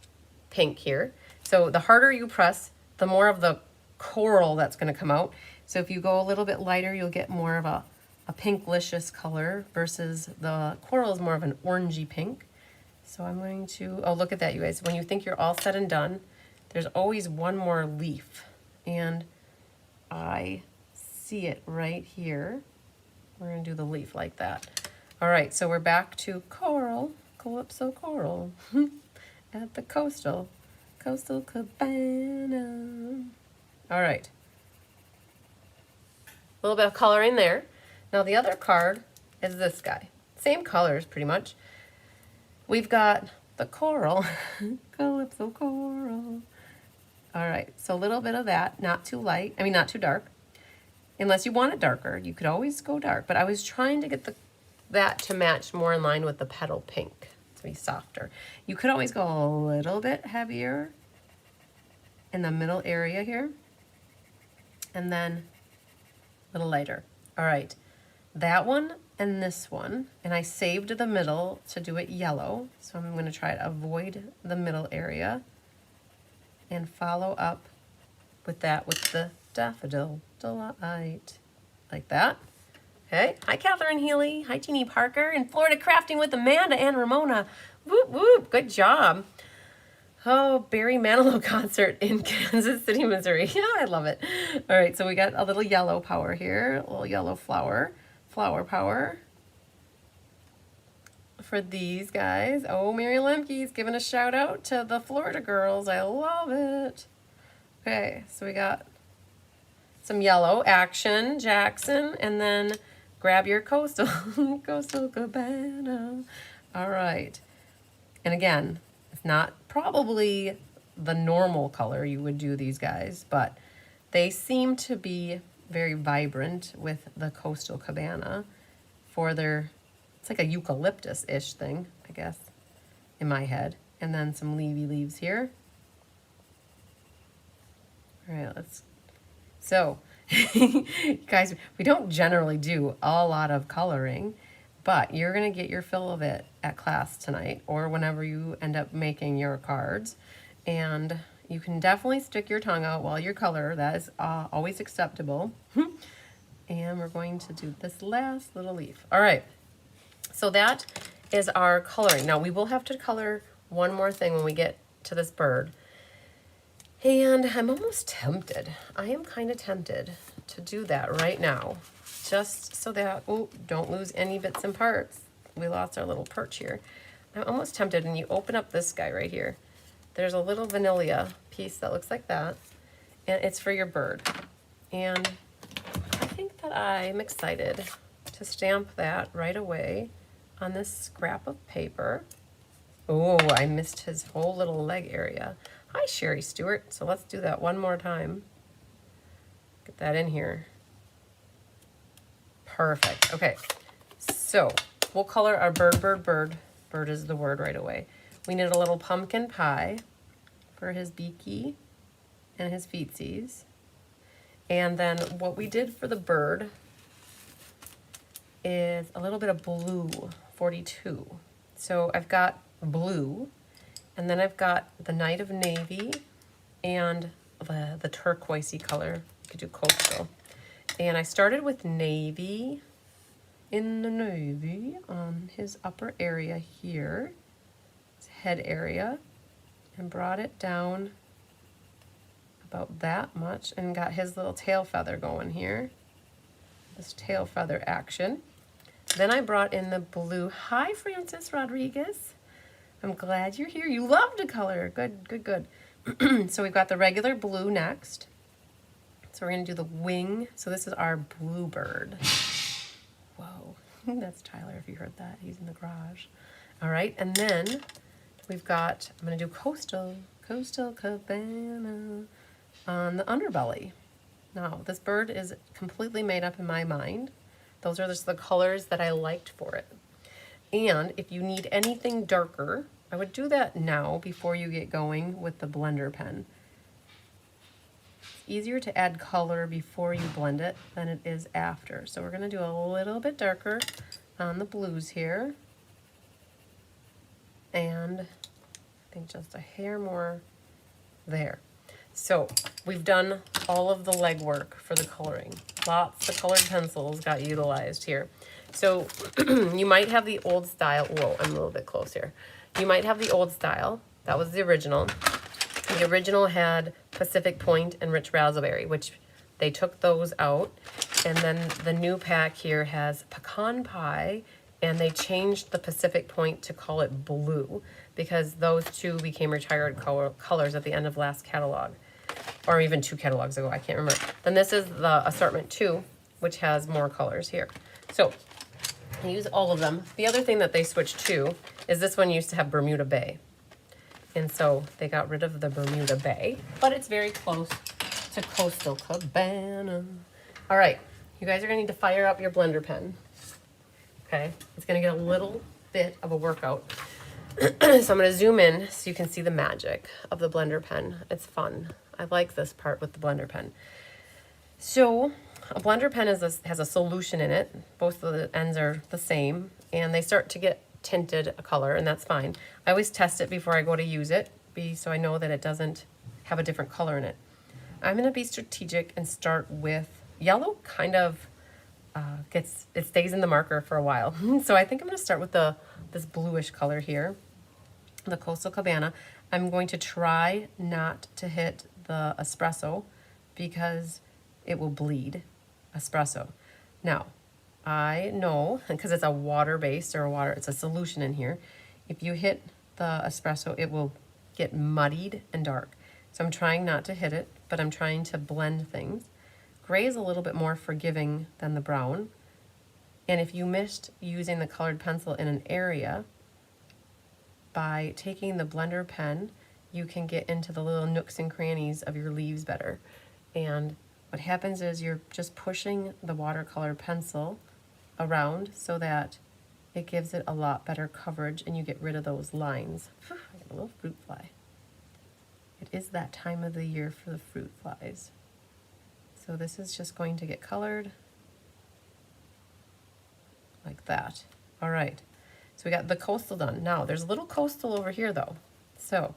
pink here. So the harder you press, the more of the coral that's going to come out. So if you go a little bit lighter, you'll get more of a pinklicious color versus the coral is more of an orangey pink. So I'm going to, oh, look at that, you guys. When you think you're all said and done, there's always one more leaf. And I see it right here. We're going to do the leaf like that. All right, so we're back to coral, calypso coral, at the coastal cabana. All right. A little bit of coloring there. Now the other card is this guy. Same colors pretty much. We've got the coral, calypso coral. All right, so a little bit of that, not too light, I mean not too dark. Unless you want it darker, you could always go dark, but I was trying to get that to match more in line with the petal pink, to be softer. You could always go a little bit heavier in the middle area here, and then a little lighter. All right, that one and this one, and I saved the middle to do it yellow, so I'm gonna try to avoid the middle area and follow up with that with the Daffodil Delight, like that. Okay, hi Catherine Healy, hi Jeannie Parker, in Florida Crafting with Amanda and Ramona. Whoop whoop, good job. Oh, Barry Manilow concert in Kansas City, Missouri. Yeah, I love it. All right, so we got a little yellow power here, a little yellow flower power for these guys. Oh, Mary Lemke's giving a shout out to the Florida girls. I love it. Okay, so we got some yellow action, Jackson, and then grab your coastal cabana. All right, and again, it's not probably the normal color you would do these guys, but they seem to be very vibrant with the coastal cabana for their, it's like a eucalyptus-ish thing, I guess, in my head. And then some leafy leaves here. All right, so guys, we don't generally do a lot of coloring, but you're gonna get your fill of it at class tonight or whenever you end up making your cards. And you can definitely stick your tongue out while you color. That is always acceptable. And we're going to do this last little leaf. All right, so that is our coloring. Now we will have to color one more thing when we get to this bird. And I'm almost tempted. I am kind of tempted to do that right now, just so that, oh, don't lose any bits and parts. We lost our little perch here. I'm almost tempted, and you open up this guy right here. There's a little vanilla piece that looks like that, and it's for your bird. And I think that I'm excited to stamp that right away on this scrap of paper. Oh, I missed his whole little leg area. Hi, Sherry Stewart. So let's do that one more time. Get that in here. Perfect. Okay, so we'll color our bird. Bird is the word right away. We need a little pumpkin pie for his beaky and his feetsies. And then what we did for the bird is a little bit of blue, 42. So I've got blue, and then I've got the Night of Navy and the turquoisey color. You could do coastal. And I started with navy, in the navy, on his upper area here, his head area, and brought it down about that much and got his little tail feather going here. This tail feather action. Then I brought in the blue. Hi, Francis Rodriguez. I'm glad you're here. You love to color. Good, good, good. So we've got the regular blue next. So we're going to do the wing. So this is our bluebird. Whoa, that's Tyler if you heard that. He's in the garage. All right, and then we've got, I'm going to do coastal cabana on the underbelly. Now, this bird is completely made up in my mind. Those are just the colors that I liked for it. And if you need anything darker, I would do that now before you get going with the blender pen. It's easier to add color before you blend it than it is after. So we're going to do a little bit darker on the blues here. And I think just a hair more there. So we've done all of the legwork for the coloring. Lots of colored pencils got utilized here. So you might have the old style. Whoa, I'm a little bit close here. You might have the old style. That was the original. The original had Pacific Point and Rich Raspberry, which they took those out. And then the new pack here has Pecan Pie, and they changed the Pacific Point to call it Blue because those two became retired colors at the end of last catalog, or even 2 catalogs ago, I can't remember. Then this is the assortment 2, which has more colors here. So I use all of them. The other thing that they switched to is this one used to have Bermuda Bay. And so they got rid of the Bermuda Bay, but it's very close to Coastal Cabana. All right, you guys are gonna need to fire up your blender pen. Okay, it's gonna get a little bit of a workout. So I'm gonna zoom in so you can see the magic of the blender pen. It's fun. I like this part with the blender pen. So a blender pen has a solution in it. Both of the ends are the same, and they start to get tinted a color, and that's fine. I always test it before I go to use it, so I know that it doesn't have a different color in it. I'm gonna be strategic and start with yellow. Kind of it stays in the marker for a while. So I think I'm gonna start with this bluish color here, the Coastal Cabana. I'm going to try not to hit the espresso because it will bleed espresso. Now, I know, because it's a water-based it's a solution in here, if you hit the espresso, it will get muddied and dark. So I'm trying not to hit it, but I'm trying to blend things. Gray is a little bit more forgiving than the brown. And if you missed using the colored pencil in an area, by taking the blender pen, you can get into the little nooks and crannies of your leaves better. And what happens is you're just pushing the watercolor pencil around so that it gives it a lot better coverage and you get rid of those lines. I got a little fruit fly. It is that time of the year for the fruit flies. So this is just going to get colored like that. All right, so we got the coastal done. Now there's a little coastal over here though. So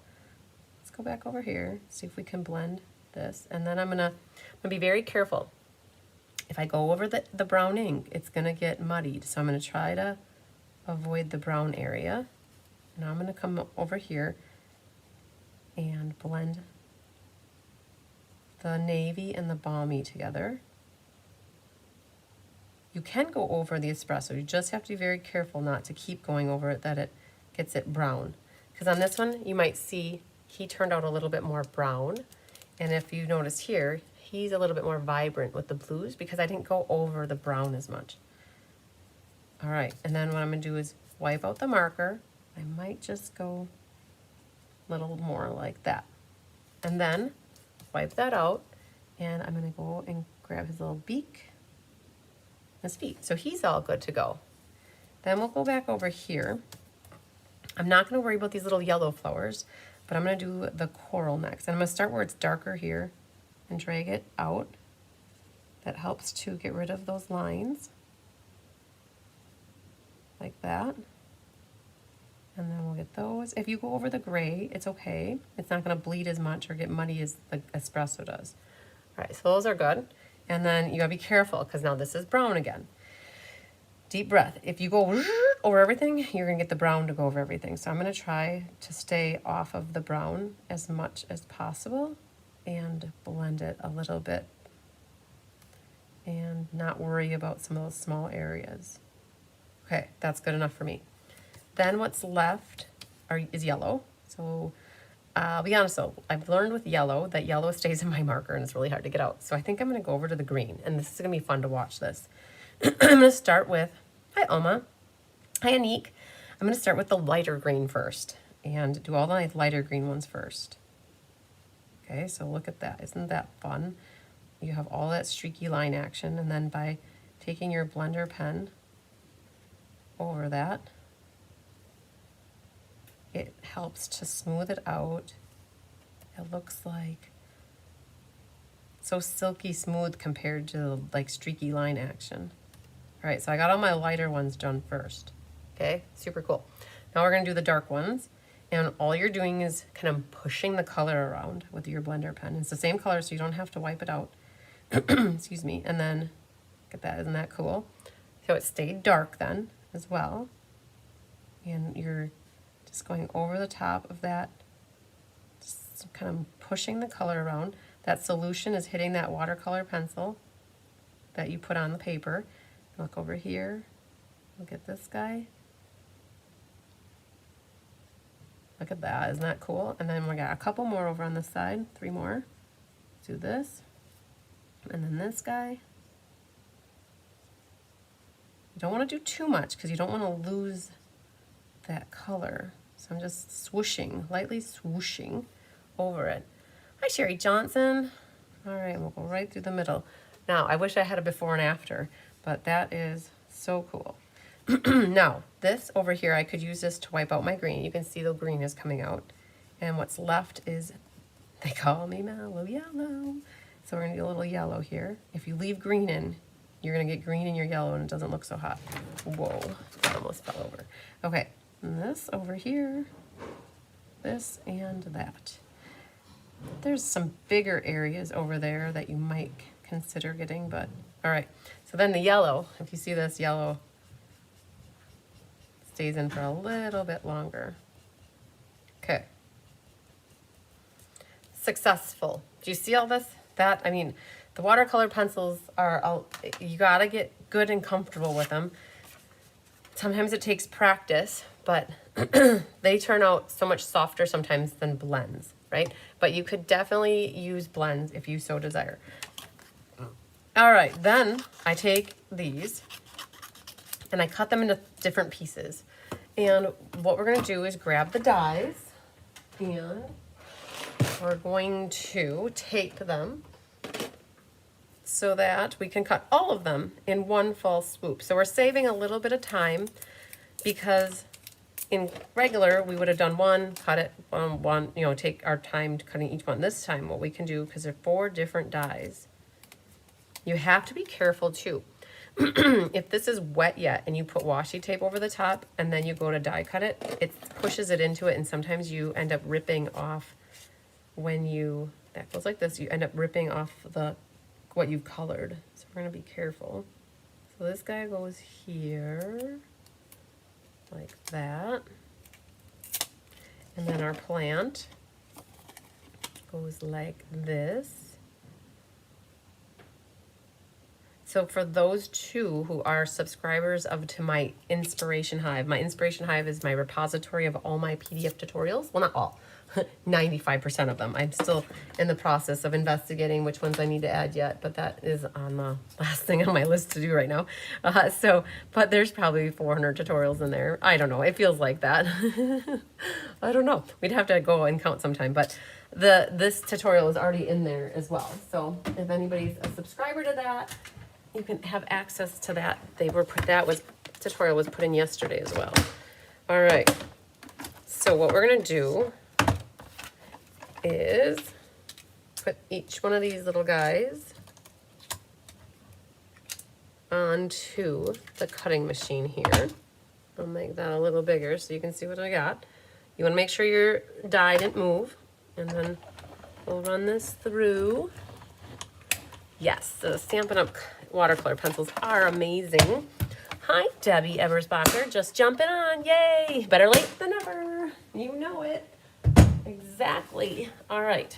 let's go back over here, see if we can blend this. And then I'm gonna be very careful. If I go over the brown ink, it's gonna get muddied. So I'm gonna try to avoid the brown area. Now I'm gonna come over here and blend the navy and the balmy together. You can go over the espresso. You just have to be very careful not to keep going over it, that it gets it brown. Because on this one, you might see he turned out a little bit more brown. And if you notice here, he's a little bit more vibrant with the blues because I didn't go over the brown as much. All right, and then what I'm gonna do is wipe out the marker. I might just go a little more like that. And then wipe that out, and I'm gonna go and grab his little beak, his feet. So he's all good to go. Then we'll go back over here. I'm not gonna worry about these little yellow flowers, but I'm gonna do the coral next. And I'm gonna start where it's darker here and drag it out. That helps to get rid of those lines, like that. And then we'll get those. If you go over the gray, it's okay. It's not gonna bleed as much or get muddy as the espresso does. All right, so those are good. And then you gotta be careful because now this is brown again. Deep breath. If you go over everything, you're gonna get the brown to go over everything. So I'm gonna try to stay off of the brown as much as possible and blend it a little bit and not worry about some of those small areas. Okay, that's good enough for me. Then what's left is yellow. So I'll be honest though, I've learned with yellow that yellow stays in my marker and it's really hard to get out. So I think I'm gonna go over to the green, and this is gonna be fun to watch this. I'm gonna start with, hi Oma, hi Anique. I'm gonna start with the lighter green first and do all the lighter green ones first. Okay, so look at that, isn't that fun? You have all that streaky line action, and then by taking your blender pen over that, it helps to smooth it out. It looks like so silky smooth compared to like streaky line action. All right, so I got all my lighter ones done first. Okay, super cool. Now we're gonna do the dark ones. And all you're doing is kind of pushing the color around with your blender pen. It's the same color, so you don't have to wipe it out. Excuse me. And then, look at that, isn't that cool? So it stayed dark then as well. And you're just going over the top of that, just kind of pushing the color around. That solution is hitting that watercolor pencil that you put on the paper. Look over here. Look at this guy. Look at that, isn't that cool? And then we got a couple more over on this side, 3 more. Do this, and then this guy. You don't want to do too much because you don't want to lose that color. So I'm just swooshing, lightly swooshing over it. Hi, Sherry Johnson. All right, we'll go right through the middle. Now, I wish I had a before and after, but that is so cool. Now, this over here, I could use this to wipe out my green. You can see the green is coming out. And what's left is, they call me mellow yellow. So we're gonna do a little yellow here. If you leave green in, you're gonna get green in your yellow and it doesn't look so hot. Whoa, I almost fell over. Okay, and this over here, this and that. There's some bigger areas over there that you might consider getting, but all right. So then the yellow, if you see this yellow, stays in for a little bit longer. Okay. Successful. Do you see all this? That, I mean, the watercolor pencils are, you gotta get good and comfortable with them. Sometimes it takes practice, but they turn out so much softer sometimes than blends, right? But you could definitely use blends if you so desire. All right, then I take these and I cut them into different pieces. And what we're gonna do is grab the dies and we're going to tape them so that we can cut all of them in one fell swoop. So we're saving a little bit of time because in regular, we would have done one, cut it on one, you know, take our time cutting each one. This time, what we can do, because there are 4 different dies, you have to be careful too. If this is wet yet and you put washi tape over the top and then you go to die cut it, it pushes it into it and sometimes you end up ripping off when you, that goes like this, you end up ripping off the what you've colored. So we're gonna be careful. So this guy goes here, like that. And then our plant goes like this. So for those 2 who are subscribers to my Inspiration Hive, my Inspiration Hive is my repository of all my PDF tutorials. Well, not all, 95% of them. I'm still in the process of investigating which ones I need to add yet, but that is on the last thing on my list to do right now. But there's probably 400 tutorials in there. I don't know, it feels like that. I don't know, we'd have to go and count sometime, but this tutorial is already in there as well. So if anybody's a subscriber to that, you can have access to that. Tutorial was put in yesterday as well. All right, so what we're gonna do is put each one of these little guys onto the cutting machine here. I'll make that a little bigger so you can see what I got. You wanna make sure your die didn't move, and then we'll run this through. Yes, the Stampin' Up! Watercolor pencils are amazing. Hi, Debbie Ebersbacher, just jumping on, yay! Better late than never, you know it. Exactly. All right,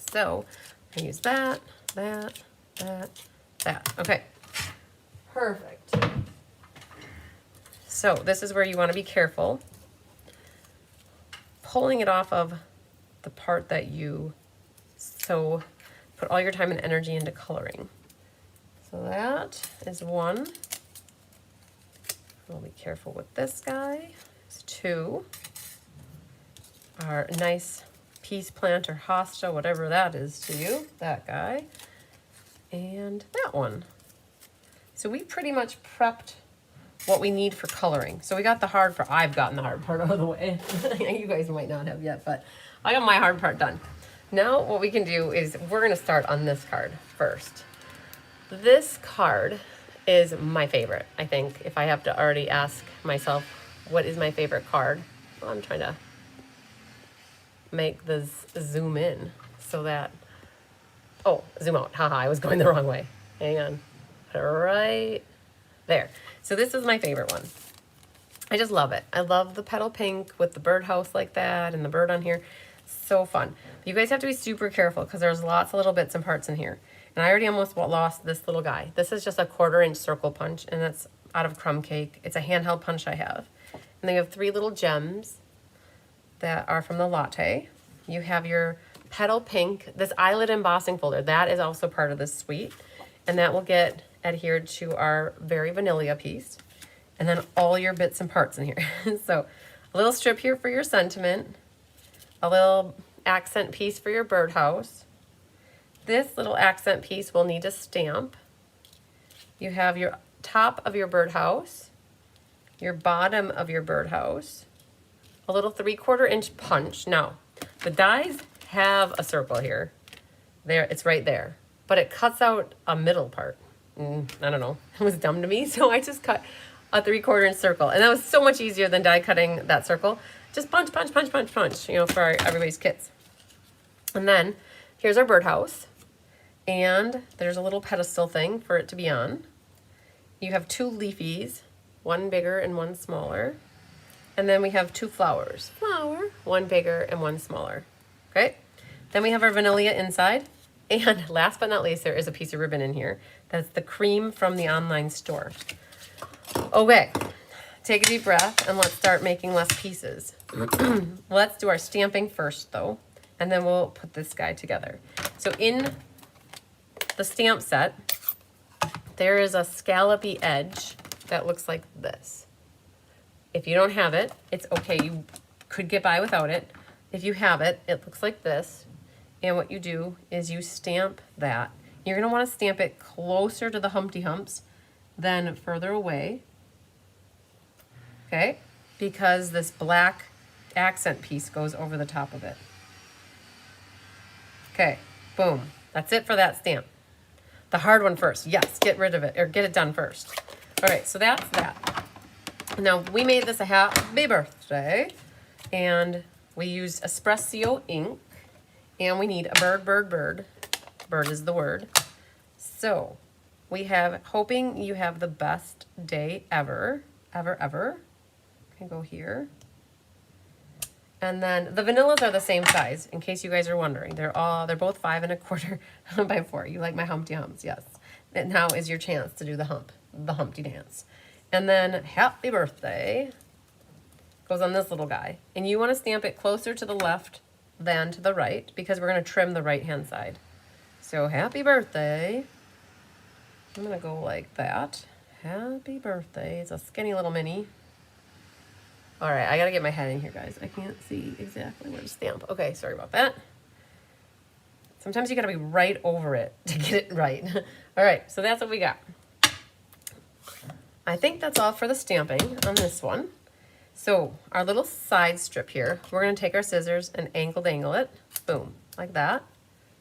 so I use that. Okay, perfect. So this is where you want to be careful. Pulling it off of the part that you put all your time and energy into coloring. So that is 1. We'll be careful with this guy. It's 2. Our nice peace plant or hosta, whatever that is to you, that guy. And that one. So we pretty much prepped what we need for coloring. So we got the hard part. I've gotten the hard part out of the way. You guys might not have yet, but I got my hard part done. Now what we can do is we're gonna start on this card first. This card is my favorite, I think. If I have to already ask myself, what is my favorite card? Well, I'm trying to make this zoom in so that, oh, zoom out. Haha, I was going the wrong way. Hang on. Put it right there. So this is my favorite one. I just love it. I love the petal pink with the birdhouse like that and the bird on here. So fun. You guys have to be super careful because there's lots of little bits and parts in here. And I already almost lost this little guy. This is just a 1/4 inch circle punch, and it's out of crumb cake. It's a handheld punch I have. And then you have 3 little gems that are from the latte. You have your petal pink, this eyelid embossing folder. That is also part of this suite. And that will get adhered to our very vanilla piece. And then all your bits and parts in here. So a little strip here for your sentiment, a little accent piece for your birdhouse. This little accent piece will need a stamp. You have your top of your birdhouse, your bottom of your birdhouse, a little 3/4 inch punch. Now, the dies have a circle here. There, it's right there, but it cuts out a middle part. I don't know, it was dumb to me, so I just cut a 3/4 inch circle, and that was so much easier than die cutting that circle. Just punch, punch, punch, punch, punch, you know, for everybody's kits. And then here's our birdhouse, and there's a little pedestal thing for it to be on. You have 2 leafies, one bigger and one smaller. And then we have 2 flowers. Flower, one bigger and one smaller. Okay? Then we have our vanilla inside. And last but not least, there is a piece of ribbon in here. That's the cream from the online store. Okay, take a deep breath and let's start making less pieces. Let's do our stamping first though, and then we'll put this guy together. So in the stamp set, there is a scallopy edge that looks like this. If you don't have it, it's okay. You could get by without it. If you have it, it looks like this. And what you do is you stamp that. You're gonna wanna stamp it closer to the Humpty Humps than further away. Okay? Because this black accent piece goes over the top of it. Okay, boom. That's it for that stamp. The hard one first. Yes, get rid of it, or get it done first. All right, so that's that. Now, we made this a happy birthday, and we used espresso ink, and we need a bird, bird, bird. Bird is the word. So, we have, hoping you have the best day ever, ever, ever. Can go here. And then the vanillas are the same size, in case you guys are wondering. They're both 5 1/4 by 4. You like my Humpty Humps, yes. And now is your chance to do the Humpty dance. And then happy birthday goes on this little guy. And you want to stamp it closer to the left than to the right, because we're going to trim the right-hand side. So happy birthday. I'm going to go like that. Happy birthday. It's a skinny little mini. All right, I got to get my head in here, guys. I can't see exactly where to stamp. Okay, sorry about that. Sometimes you got to be right over it to get it right. All right, so that's what we got. I think that's all for the stamping on this one. So our little side strip here, we're going to take our scissors and angle it. Boom, like that.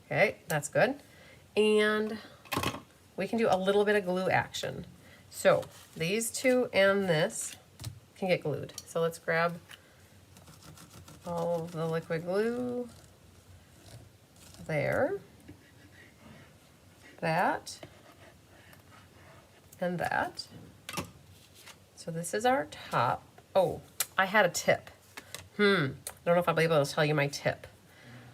Okay, that's good. And we can do a little bit of glue action. So these two and this can get glued. So let's grab all of the liquid glue. There. That. And that. So this is our top. Oh, I had a tip. I don't know if I'll be able to tell you my tip.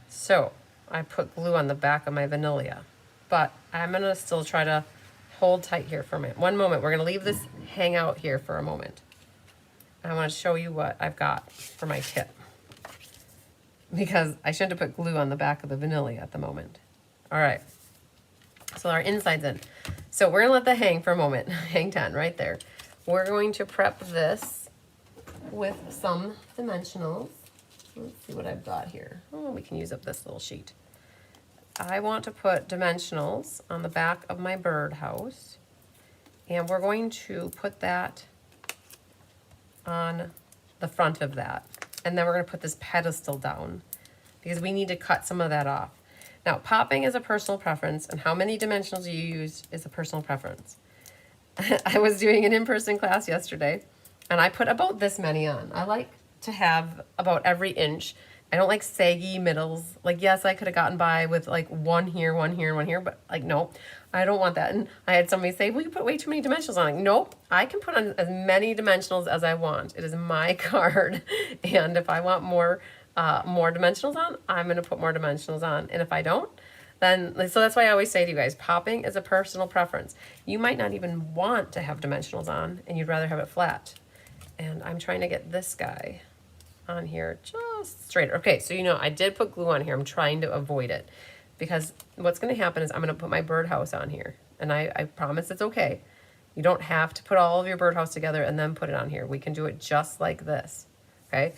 So I put glue on the back of my vanilla, but I'm gonna still try to hold tight here for a minute. One moment, we're gonna leave this hang out here for a moment. I wanna show you what I've got for my tip, because I shouldn't have put glue on the back of the vanilla at the moment. All right, so our inside's in. So we're gonna let that hang for a moment. Hang 10 right there. We're going to prep this with some dimensionals. Let's see what I've got here. Oh, we can use up this little sheet. I want to put dimensionals on the back of my birdhouse, and we're going to put that on the front of that. And then we're going to put this pedestal down because we need to cut some of that off. Now, popping is a personal preference, and how many dimensionals you use is a personal preference. I was doing an in-person class yesterday, and I put about this many on. I like to have about every inch I don't like saggy middles. Like, yes, I could have gotten by with like one here, one here, and one here, but like, no, I don't want that. And I had somebody say, well, you put way too many dimensionals on. Like, nope, I can put on as many dimensionals as I want. It is my card. And if I want more dimensionals on, I'm going to put more dimensionals on. And if I don't, then, so that's why I always say to you guys, popping is a personal preference. You might not even want to have dimensionals on and you'd rather have it flat. And I'm trying to get this guy on here just straighter. Okay, so you know, I did put glue on here. I'm trying to avoid it because what's going to happen is I'm going to put my birdhouse on here. And I promise it's okay. You don't have to put all of your birdhouse together and then put it on here. We can do it just like this, okay?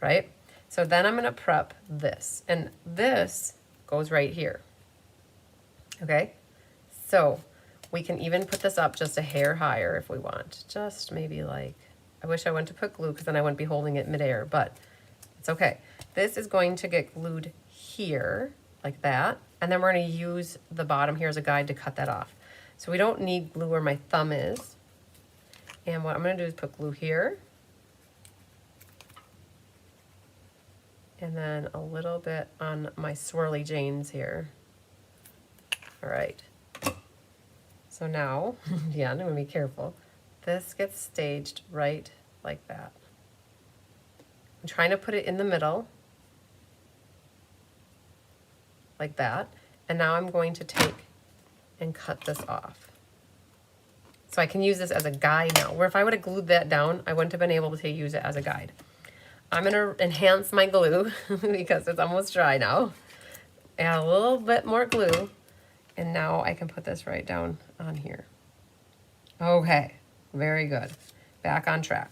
Right? So then I'm going to prep this. And this goes right here, okay? So we can even put this up just a hair higher if we want. Just maybe like, I wish I went to put glue because then I wouldn't be holding it midair, but it's okay. This is going to get glued here like that. And then we're going to use the bottom here as a guide to cut that off. So we don't need glue where my thumb is. And what I'm going to do is put glue here. And then a little bit on my swirly Janes here. All right. So now, yeah, I'm going to be careful. This gets staged right like that. I'm trying to put it in the middle, like that. And now I'm going to take and cut this off. So I can use this as a guide now, where if I would have glued that down, I wouldn't have been able to use it as a guide. I'm going to enhance my glue because it's almost dry now. Add a little bit more glue, and now I can put this right down on here. Okay. Very good. Back on track.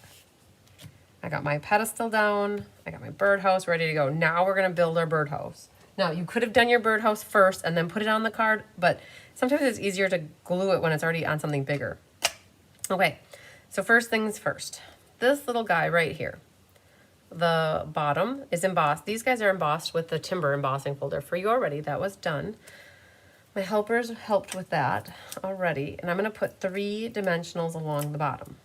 I got my pedestal down. I got my birdhouse ready to go. Now we're going to build our birdhouse. Now, you could have done your birdhouse first and then put it on the card, but sometimes it's easier to glue it when it's already on something bigger. Okay, so first things first. This little guy right here, the bottom is embossed. These guys are embossed with the timber embossing folder. For you already, that was done. My helpers helped with that already, and I'm going to put 3 dimensionals along the bottom.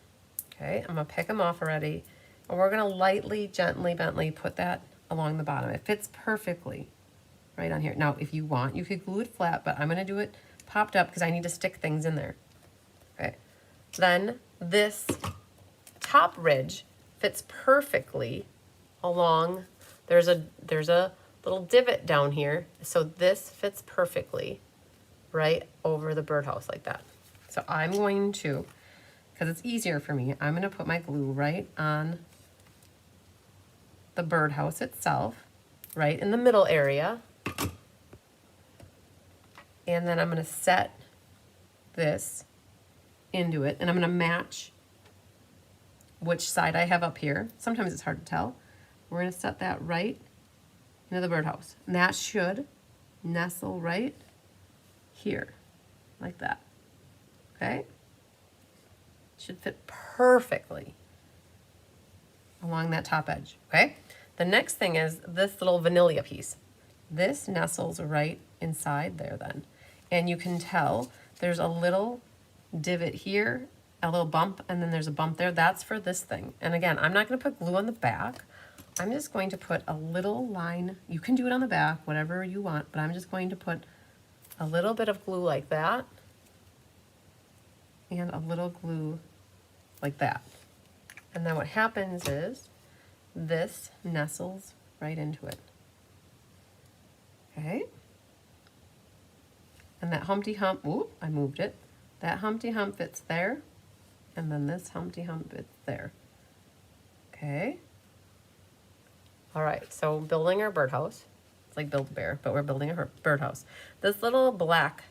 Okay, I'm going to pick them off already, and we're going to lightly, gently, bently put that along the bottom. It fits perfectly right on here. Now, if you want, you could glue it flat, but I'm going to do it popped up because I need to stick things in there. Okay, then this top ridge fits perfectly along. There's a little divot down here, so this fits perfectly right over the birdhouse like that. So I'm going to, because it's easier for me, I'm going to put my glue right on the birdhouse itself, right in the middle area. And then I'm going to set this into it, and I'm going to match which side I have up here. Sometimes it's hard to tell. We're going to set that right into the birdhouse. And that should nestle right here, like that. Okay? Should fit perfectly along that top edge. Okay? The next thing is this little vanilla piece. This nestles right inside there then. And you can tell there's a little divot here, a little bump, and then there's a bump there. That's for this thing. And again, I'm not going to put glue on the back. I'm just going to put a little line. You can do it on the back, whatever you want, but I'm just going to put a little bit of glue like that and a little glue like that. And then what happens is this nestles right into it. Okay? And that Humpty Hump, ooh, I moved it. That Humpty Hump fits there, and then this Humpty Hump fits there. Okay? All right, so building our birdhouse. It's like Build-A-Bear, but we're building a birdhouse. This little black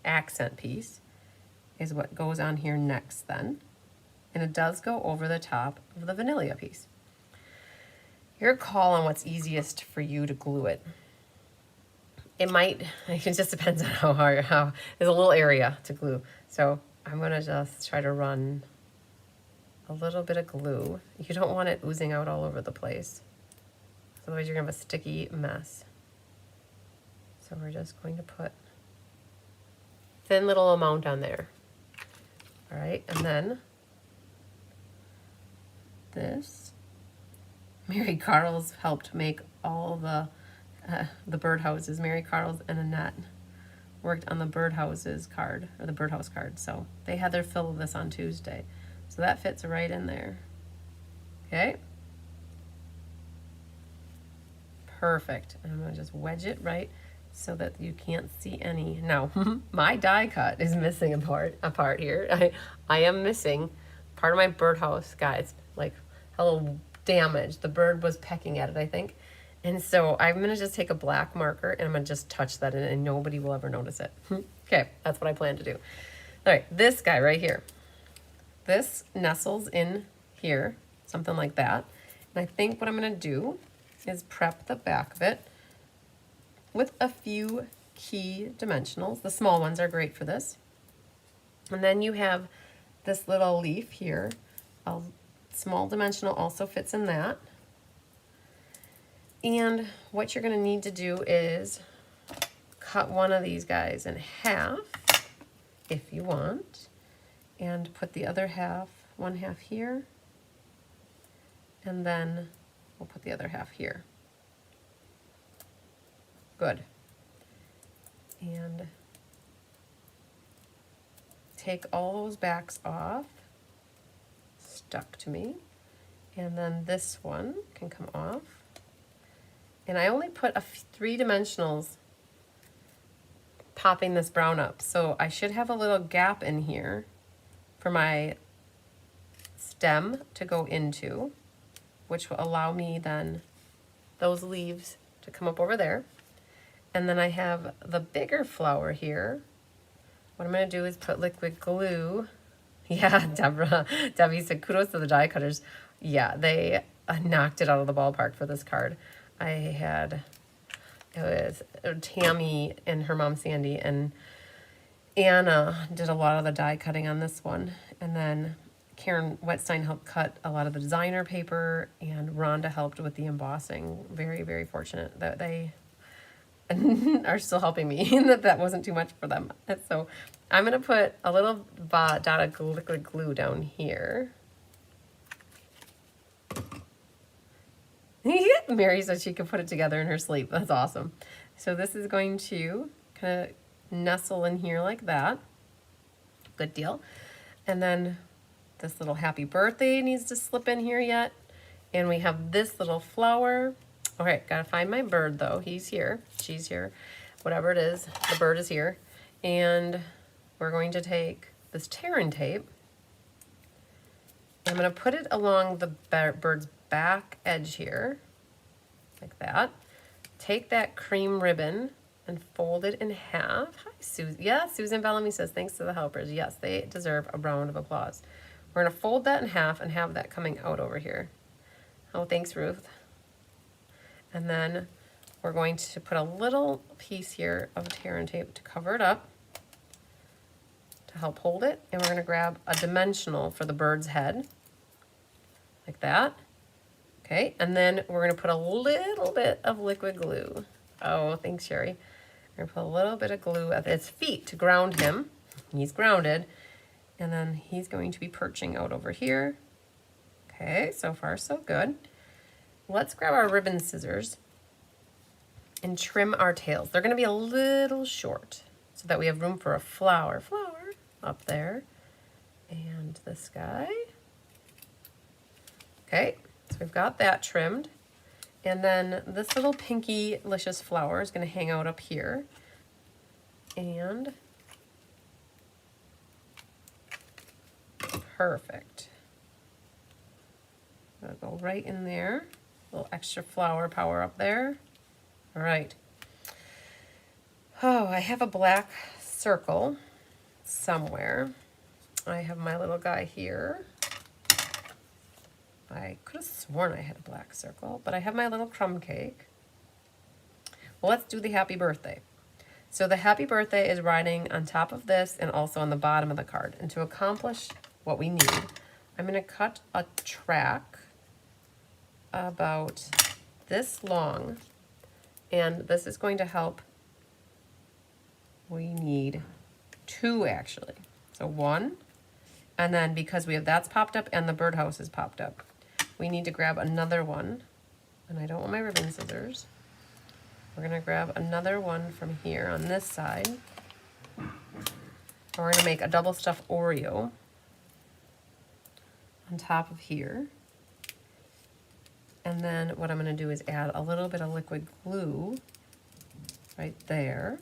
accent piece is what goes on here next then. And it does go over the top of the vanilla piece. Your call on what's easiest for you to glue it. It just depends on how there's a little area to glue. So I'm gonna just try to run a little bit of glue. You don't want it oozing out all over the place. Otherwise you're gonna have a sticky mess. So we're just going to put thin little amount on there. All right, and then this Mary Carl's helped make all the birdhouses. Mary Carl's and Annette worked on the birdhouses card, or the birdhouse card. So they had their fill of this on Tuesday. So that fits right in there. Okay. Perfect. And I'm going to just wedge it right so that you can't see any. Now, my die cut is missing a part here. I am missing part of my birdhouse, guys. Like a little damage. The bird was pecking at it, I think. And so I'm going to just take a black marker and I'm going to just touch that in and nobody will ever notice it. Okay, that's what I plan to do. All right, this guy right here. This nestles in here, something like that. And I think what I'm going to do is prep the back of it with a few key dimensionals. The small ones are great for this. And then you have this little leaf here. A small dimensional also fits in that. And what you're going to need to do is cut one of these guys in half, if you want, and put the other half, one half here, and then we'll put the other half here. Good. And take all those backs off, stuck to me, and then this one can come off. And I only put 3 dimensionals popping this brown up. So I should have a little gap in here for my stem to go into, which will allow me then those leaves to come up over there. And then I have the bigger flower here. What I'm going to do is put liquid glue. Yeah, Debbie said kudos to the die cutters. Yeah, they knocked it out of the ballpark for this card. It was Tammy and her mom Sandy and Anna did a lot of the die cutting on this one. And then Karen Wetstein helped cut a lot of the designer paper and Rhonda helped with the embossing. Very, very fortunate that they are still helping me that wasn't too much for them. And so I'm going to put a little dot of liquid glue down here. Mary said she could put it together in her sleep. That's awesome. So this is going to kind of nestle in here like that. Good deal. And then this little happy birthday needs to slip in here yet. And we have this little flower. All right, gotta find my bird though. He's here, she's here, whatever it is, the bird is here. And we're going to take this tear-in tape. I'm gonna put it along the bird's back edge here, like that. Take that cream ribbon and fold it in half. Hi, Susan. Yeah, Susan Bellamy says, thanks to the helpers. Yes, they deserve a round of applause. We're gonna fold that in half and have that coming out over here. Oh, thanks, Ruth. And then we're going to put a little piece here of tear-in tape to cover it up to help hold it. And we're gonna grab a dimensional for the bird's head, like that. Okay, and then we're gonna put a little bit of liquid glue. Oh, thanks, Sherry. We're gonna put a little bit of glue at its feet to ground him. He's grounded. And then he's going to be perching out over here. Okay, so far so good. Let's grab our ribbon scissors and trim our tails. They're gonna be a little short so that we have room for a flower up there. And this guy. Okay. So we've got that trimmed. And then this little pinky licious flower is going to hang out up here. And perfect. Gonna go right in there. A little extra flower power up there. All right. Oh, I have a black circle somewhere. I have my little guy here. I could have sworn I had a black circle, but I have my little crumb cake. Well, let's do the happy birthday. So the happy birthday is riding on top of this and also on the bottom of the card. And to accomplish what we need, I'm going to cut a track about this long. And this is going to help. We need 2 actually. So 1, and then because we have that's popped up and the birdhouse is popped up, we need to grab another one and I don't want my ribbon scissors. We're gonna grab another one from here on this side. And we're gonna make a double stuffed Oreo on top of here. And then what I'm gonna do is add a little bit of liquid glue right there,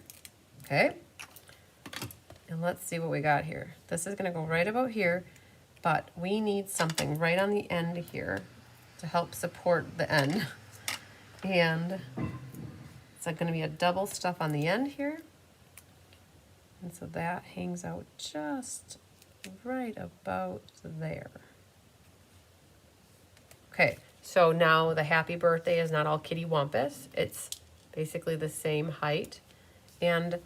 okay? And let's see what we got here. This is gonna go right about here, but we need something right on the end here to help support the end. And it's gonna be a double stuff on the end here. And so that hangs out just right about there. Okay, so now the happy birthday is not all kitty wampus. It's basically the same height. And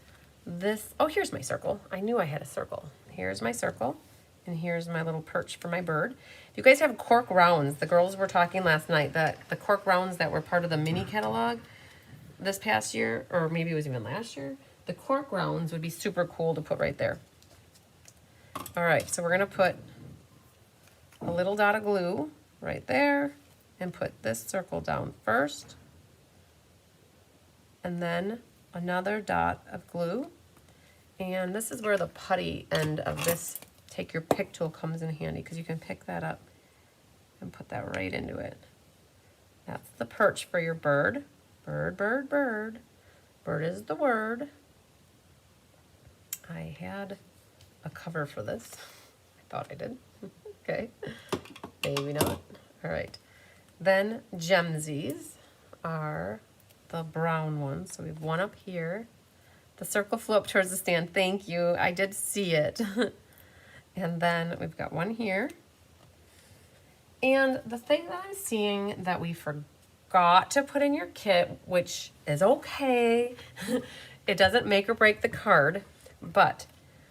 this, oh, here's my circle. I knew I had a circle. Here's my circle, and here's my little perch for my bird. If you guys have cork rounds, the girls were talking last night that the cork rounds that were part of the mini catalog this past year, or maybe it was even last year, the cork rounds would be super cool to put right there. All right, so we're gonna put a little dot of glue right there and put this circle down first, and then another dot of glue. And this is where the putty end of this take your pick tool comes in handy, because you can pick that up and put that right into it. That's the perch for your bird. Bird, bird, bird. Bird is the word. I had a cover for this. I thought I did. Okay, maybe not. All right. Then gemsies are the brown ones. So we have one up here. The circle flew up towards the stand. Thank you. I did see it. And then we've got one here. And the thing that I'm seeing that we forgot to put in your kit, which is okay, it doesn't make or break the card, but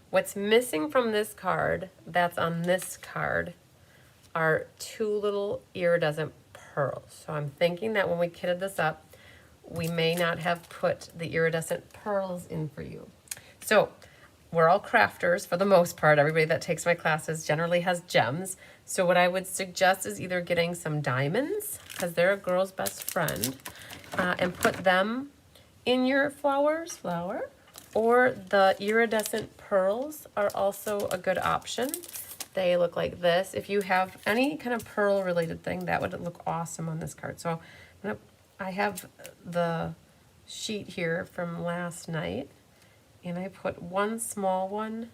what's missing from this card that's on this card are two little iridescent pearls. So I'm thinking that when we kitted this up, we may not have put the iridescent pearls in for you. So we're all crafters for the most part. Everybody that takes my classes generally has gems. So what I would suggest is either getting some diamonds, because they're a girl's best friend, and put them in your flower, or the iridescent pearls are also a good option. They look like this. If you have any kind of pearl related thing, that would look awesome on this card. So I have the sheet here from last night, and I put one small one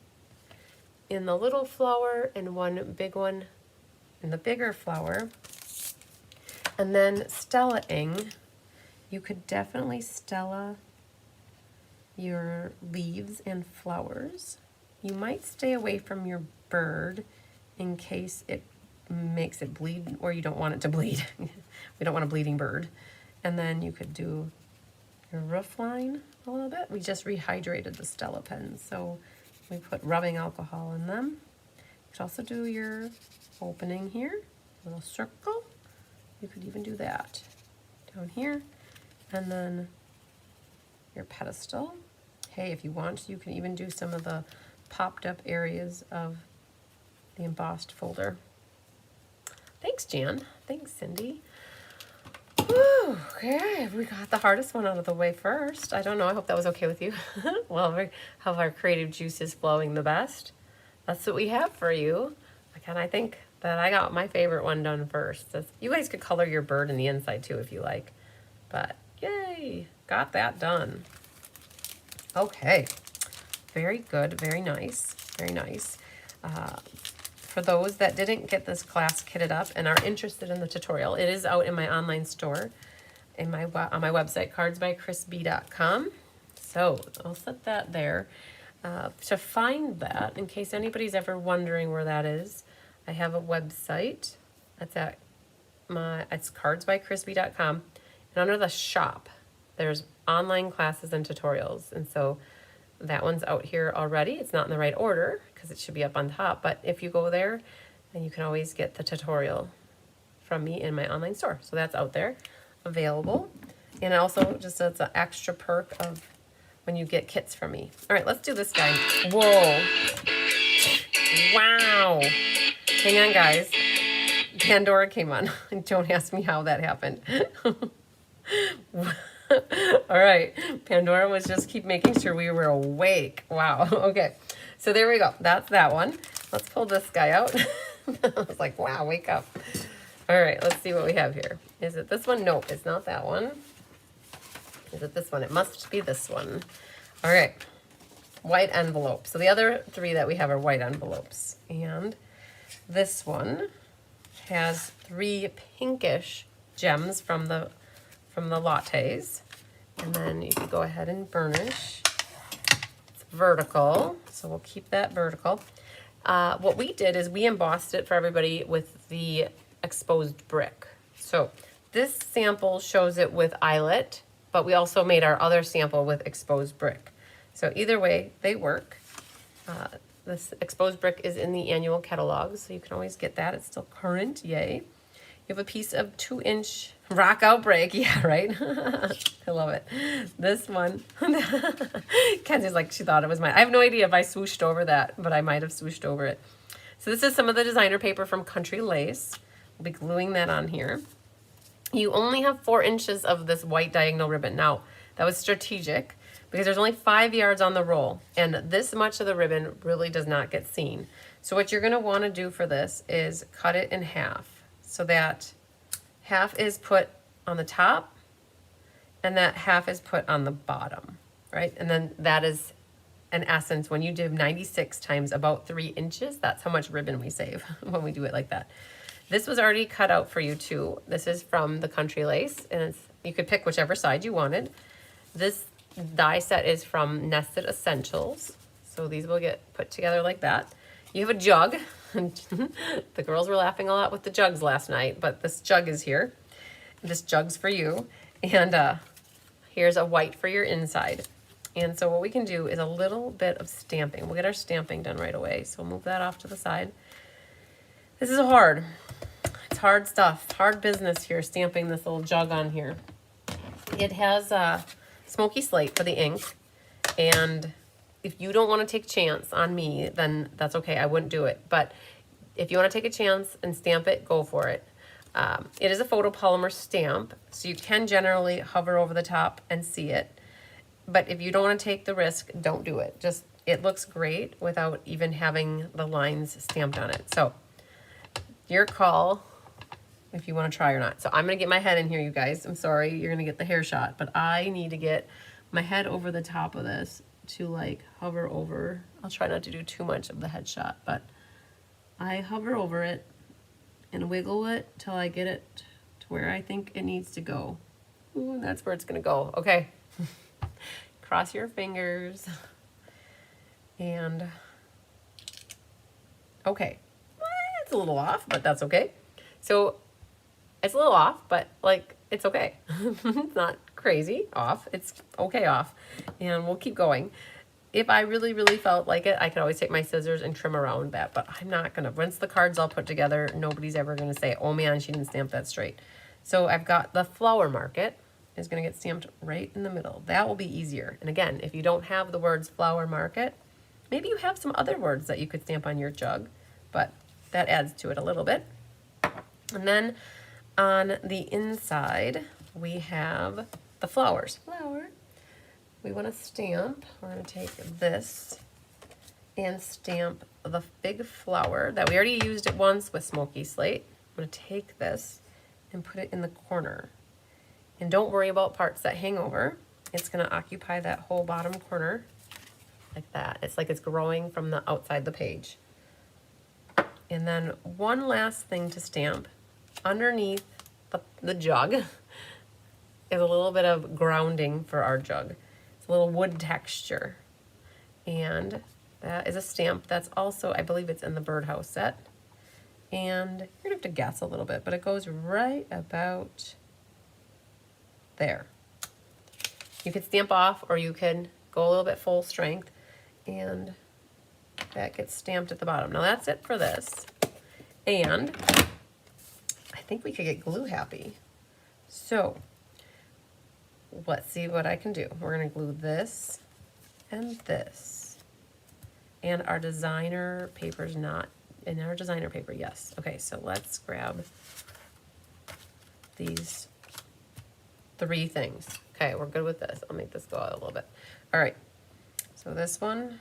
in the little flower and one big one in the bigger flower. And then Stella-ing, you could definitely Stella your leaves and flowers. You might stay away from your bird in case it makes it bleed, or you don't want it to bleed. We don't want a bleeding bird. And then you could do your roof line a little bit. We just rehydrated the Stella pens, so we put rubbing alcohol in them. You could also do your opening here, little circle. You could even do that down here. And then your pedestal. Hey, if you want, you can even do some of the popped up areas of the embossed folder. Thanks, Jan. Thanks, Cindy. Whew, okay, we got the hardest one out of the way first. I don't know, I hope that was okay with you. Well, we have our creative juices flowing the best. That's what we have for you. Again, I think that I got my favorite one done first. You guys could color your bird in the inside too if you like. But yay, got that done. Okay, very good, very nice, very nice. For those that didn't get this class kitted up and are interested in the tutorial, it is out in my online store on my website, cardsbychrisb.com. So I'll set that there. To find that, in case anybody's ever wondering where that is, I have a website. It's cardsbychrisb.com. And under the shop, there's online classes and tutorials. And so that one's out here already. It's not in the right order because it should be up on top. But if you go there, then you can always get the tutorial from me in my online store. So that's out there, available. And also, just as an extra perk of when you get kits from me. All right, let's do this guy. Whoa. Wow. Hang on, guys. Pandora came on. Don't ask me how that happened. All right, Pandora was just keep making sure we were awake. Wow, okay. So there we go, that's that one. Let's pull this guy out. I was like, wow, wake up. All right, let's see what we have here. Is it this one? Nope, it's not that one. Is it this one? It must be this one. All right, white envelope. So the other three that we have are white envelopes. And this one has 3 pinkish gems from the lattes. And then you can go ahead and burnish. It's vertical, so we'll keep that vertical. What we did is we embossed it for everybody with the exposed brick. So this sample shows it with eyelet, but we also made our other sample with exposed brick. So either way, they work. This exposed brick is in the annual catalog, so you can always get that. It's still current, yay. You have a piece of 2-inch rock outbreak. Yeah, right? I love it. This one, Kenzie's like, she thought it was mine. I have no idea if I swooshed over that, but I might have swooshed over it. So this is some of the designer paper from Country Lace. We'll be gluing that on here. You only have 4 inches of this white diagonal ribbon. Now, that was strategic because there's only 5 yards on the roll, and this much of the ribbon really does not get seen. So what you're gonna wanna do for this is cut it in half, so that half is put on the top and that half is put on the bottom, right? And then that is, in essence, when you do 96 times about 3 inches, that's how much ribbon we save when we do it like that. This was already cut out for you too. This is from the Country Lace, and you could pick whichever side you wanted. This die set is from Nested Essentials, so these will get put together like that. You have a jug. The girls were laughing a lot with the jugs last night, but this jug is here. This jug's for you. And here's a white for your inside. And so what we can do is a little bit of stamping. We'll get our stamping done right away. So we'll move that off to the side. This is hard. It's hard stuff. Hard business here, stamping this little jug on here. It has a smoky slate for the ink. And if you don't want to take a chance on me, then that's okay. I wouldn't do it. But if you want to take a chance and stamp it, go for it. It is a photopolymer stamp, so you can generally hover over the top and see it. But if you don't want to take the risk, don't do it. Just, it looks great without even having the lines stamped on it. So your call if you want to try or not. So I'm going to get my head in here, you guys. I'm sorry, you're going to get the hair shot, but I need to get my head over the top of this to like hover over. I'll try not to do too much of the headshot, but I hover over it and wiggle it till I get it to where I think it needs to go. Ooh, that's where it's gonna go. Okay. Cross your fingers. And okay. It's a little off, but that's okay. So it's a little off, but like it's okay. It's not crazy off. It's okay off. And we'll keep going. If I really, really felt like it, I could always take my scissors and trim around that, but I'm not gonna. Once the card's all put together, nobody's ever gonna say, oh man, she didn't stamp that straight. So I've got the flower market is gonna get stamped right in the middle. That will be easier. And again, if you don't have the words flower market, maybe you have some other words that you could stamp on your jug, but that adds to it a little bit. And then on the inside, we have the flowers. Flower. We want to stamp. We're going to take this and stamp the big flower that we already used it once with smoky slate. I'm going to take this and put it in the corner. And don't worry about parts that hang over. It's going to occupy that whole bottom corner like that. It's like it's growing from the outside the page. And then one last thing to stamp underneath the jug is a little bit of grounding for our jug. It's a little wood texture. And that is a stamp that's also, I believe it's in the birdhouse set. And you're gonna have to guess a little bit, but it goes right about there. You could stamp off or you can go a little bit full strength, and that gets stamped at the bottom. Now that's it for this. And I think we could get glue happy. So let's see what I can do. We're gonna glue this and this. And our designer paper's not in our designer paper, yes. Okay, so let's grab these 3 things. Okay, we're good with this. I'll make this go out a little bit. All right, so this one,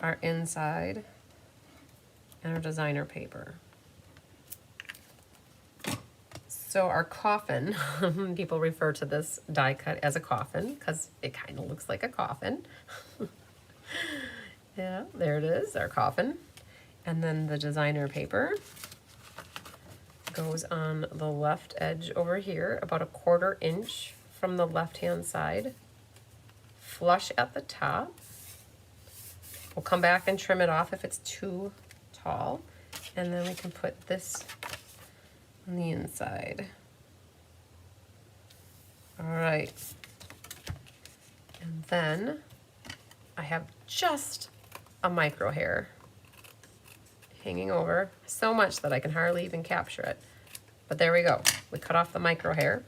our inside, and our designer paper. So our coffin, people refer to this die cut as a coffin because it kind of looks like a coffin. Yeah, there it is, our coffin. And then the designer paper goes on the left edge over here, about 1/4 inch from the left-hand side, flush at the top. We'll come back and trim it off if it's too tall. And then we can put this on the inside. All right. And then I have just a micro hair hanging over, so much that I can hardly even capture it. But there we go. We cut off the micro hair.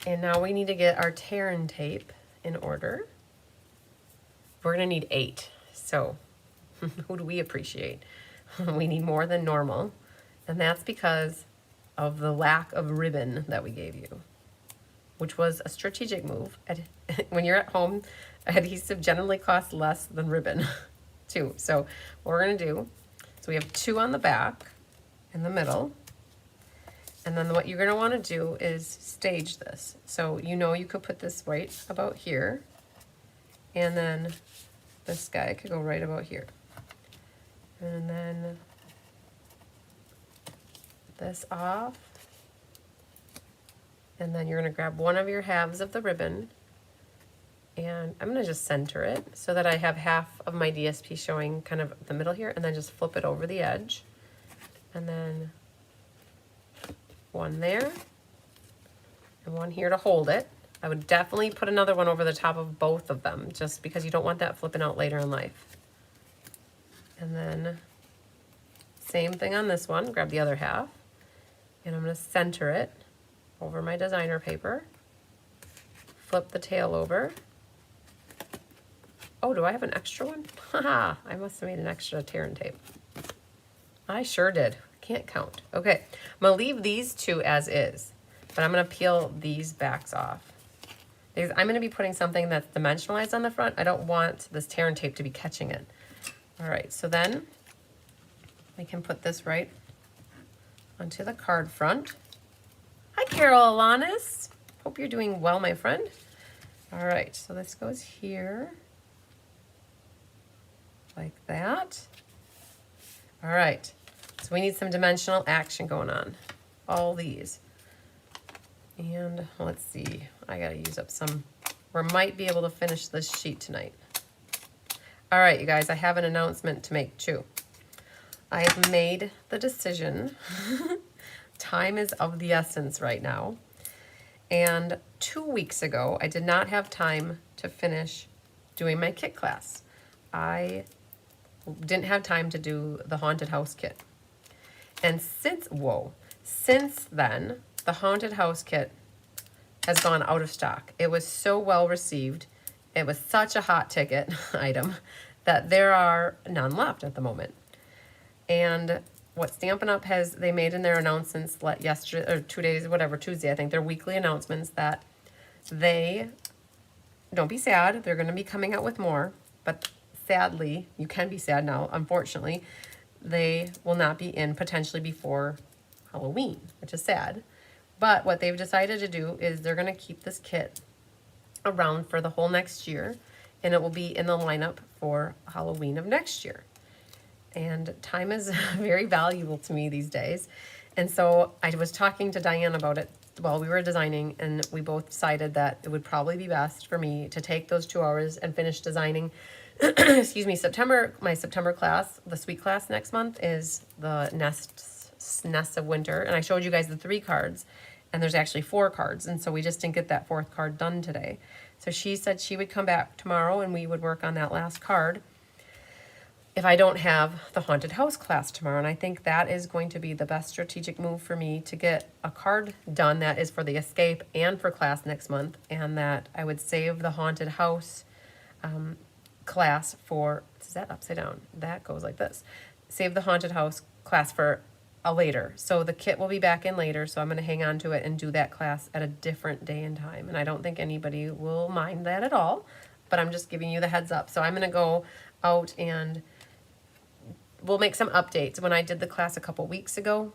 And now we need to get our tear and tape in order. We're gonna need 8. So who do we appreciate? We need more than normal. And that's because of the lack of ribbon that we gave you, which was a strategic move. When you're at home, adhesive generally costs less than ribbon too. So what we're gonna do, so we have 2 on the back, in the middle, and then what you're gonna wanna do is stage this. So you know you could put this right about here, and then this guy could go right about here. And then this off, and then you're gonna grab one of your halves of the ribbon, and I'm gonna just center it so that I have half of my DSP showing kind of the middle here, and then just flip it over the edge. And then one there, and one here to hold it. I would definitely put another one over the top of both of them, just because you don't want that flipping out later in life. And then same thing on this one, grab the other half, and I'm gonna center it over my designer paper, flip the tail over. Oh, do I have an extra one? Haha, I must have made an extra tear and tape. I sure did. Can't count. Okay, I'm gonna leave these 2 as is, but I'm gonna peel these backs off, because I'm gonna be putting something that's dimensionalized on the front. I don't want this tear and tape to be catching it. All right, so then we can put this right onto the card front. Hi, Carol Alanis. Hope you're doing well, my friend. All right, so this goes here, like that. All right, so we need some dimensional action going on. All these. And let's see, I gotta use up some, we might be able to finish this sheet tonight. All right, you guys, I have an announcement to make too. I have made the decision. Time is of the essence right now. And 2 weeks ago, I did not have time to finish doing my kit class. I didn't have time to do the haunted house kit. And since then, the haunted house kit has gone out of stock. It was so well received. It was such a hot ticket item that there are none left at the moment. And what Stampin' Up! They made in their announcements yesterday, or 2 days, whatever, Tuesday, I think, their weekly announcements, that they, don't be sad, they're gonna be coming out with more, but sadly, you can be sad now, unfortunately, they will not be in potentially before Halloween, which is sad. But what they've decided to do is they're gonna keep this kit around for the whole next year, and it will be in the lineup for Halloween of next year. And time is very valuable to me these days. And so I was talking to Diane about it while we were designing, and we both decided that it would probably be best for me to take those 2 hours and finish designing. Excuse me, my September class, the suite class next month, is the Nests of Winter. And I showed you guys the 3 cards, and there's actually 4 cards. And so we just didn't get that 4th card done today. So she said she would come back tomorrow and we would work on that last card if I don't have the haunted house class tomorrow. And I think that is going to be the best strategic move for me to get a card done that is for the escape and for class next month, and that I would save the haunted house class for, is that upside down? That goes like this. Save the haunted house class for a later. So the kit will be back in later, so I'm going to hang on to it and do that class at a different day and time. And I don't think anybody will mind that at all, but I'm just giving you the heads up. So I'm going to go out and we'll make some updates. When I did the class a couple weeks ago,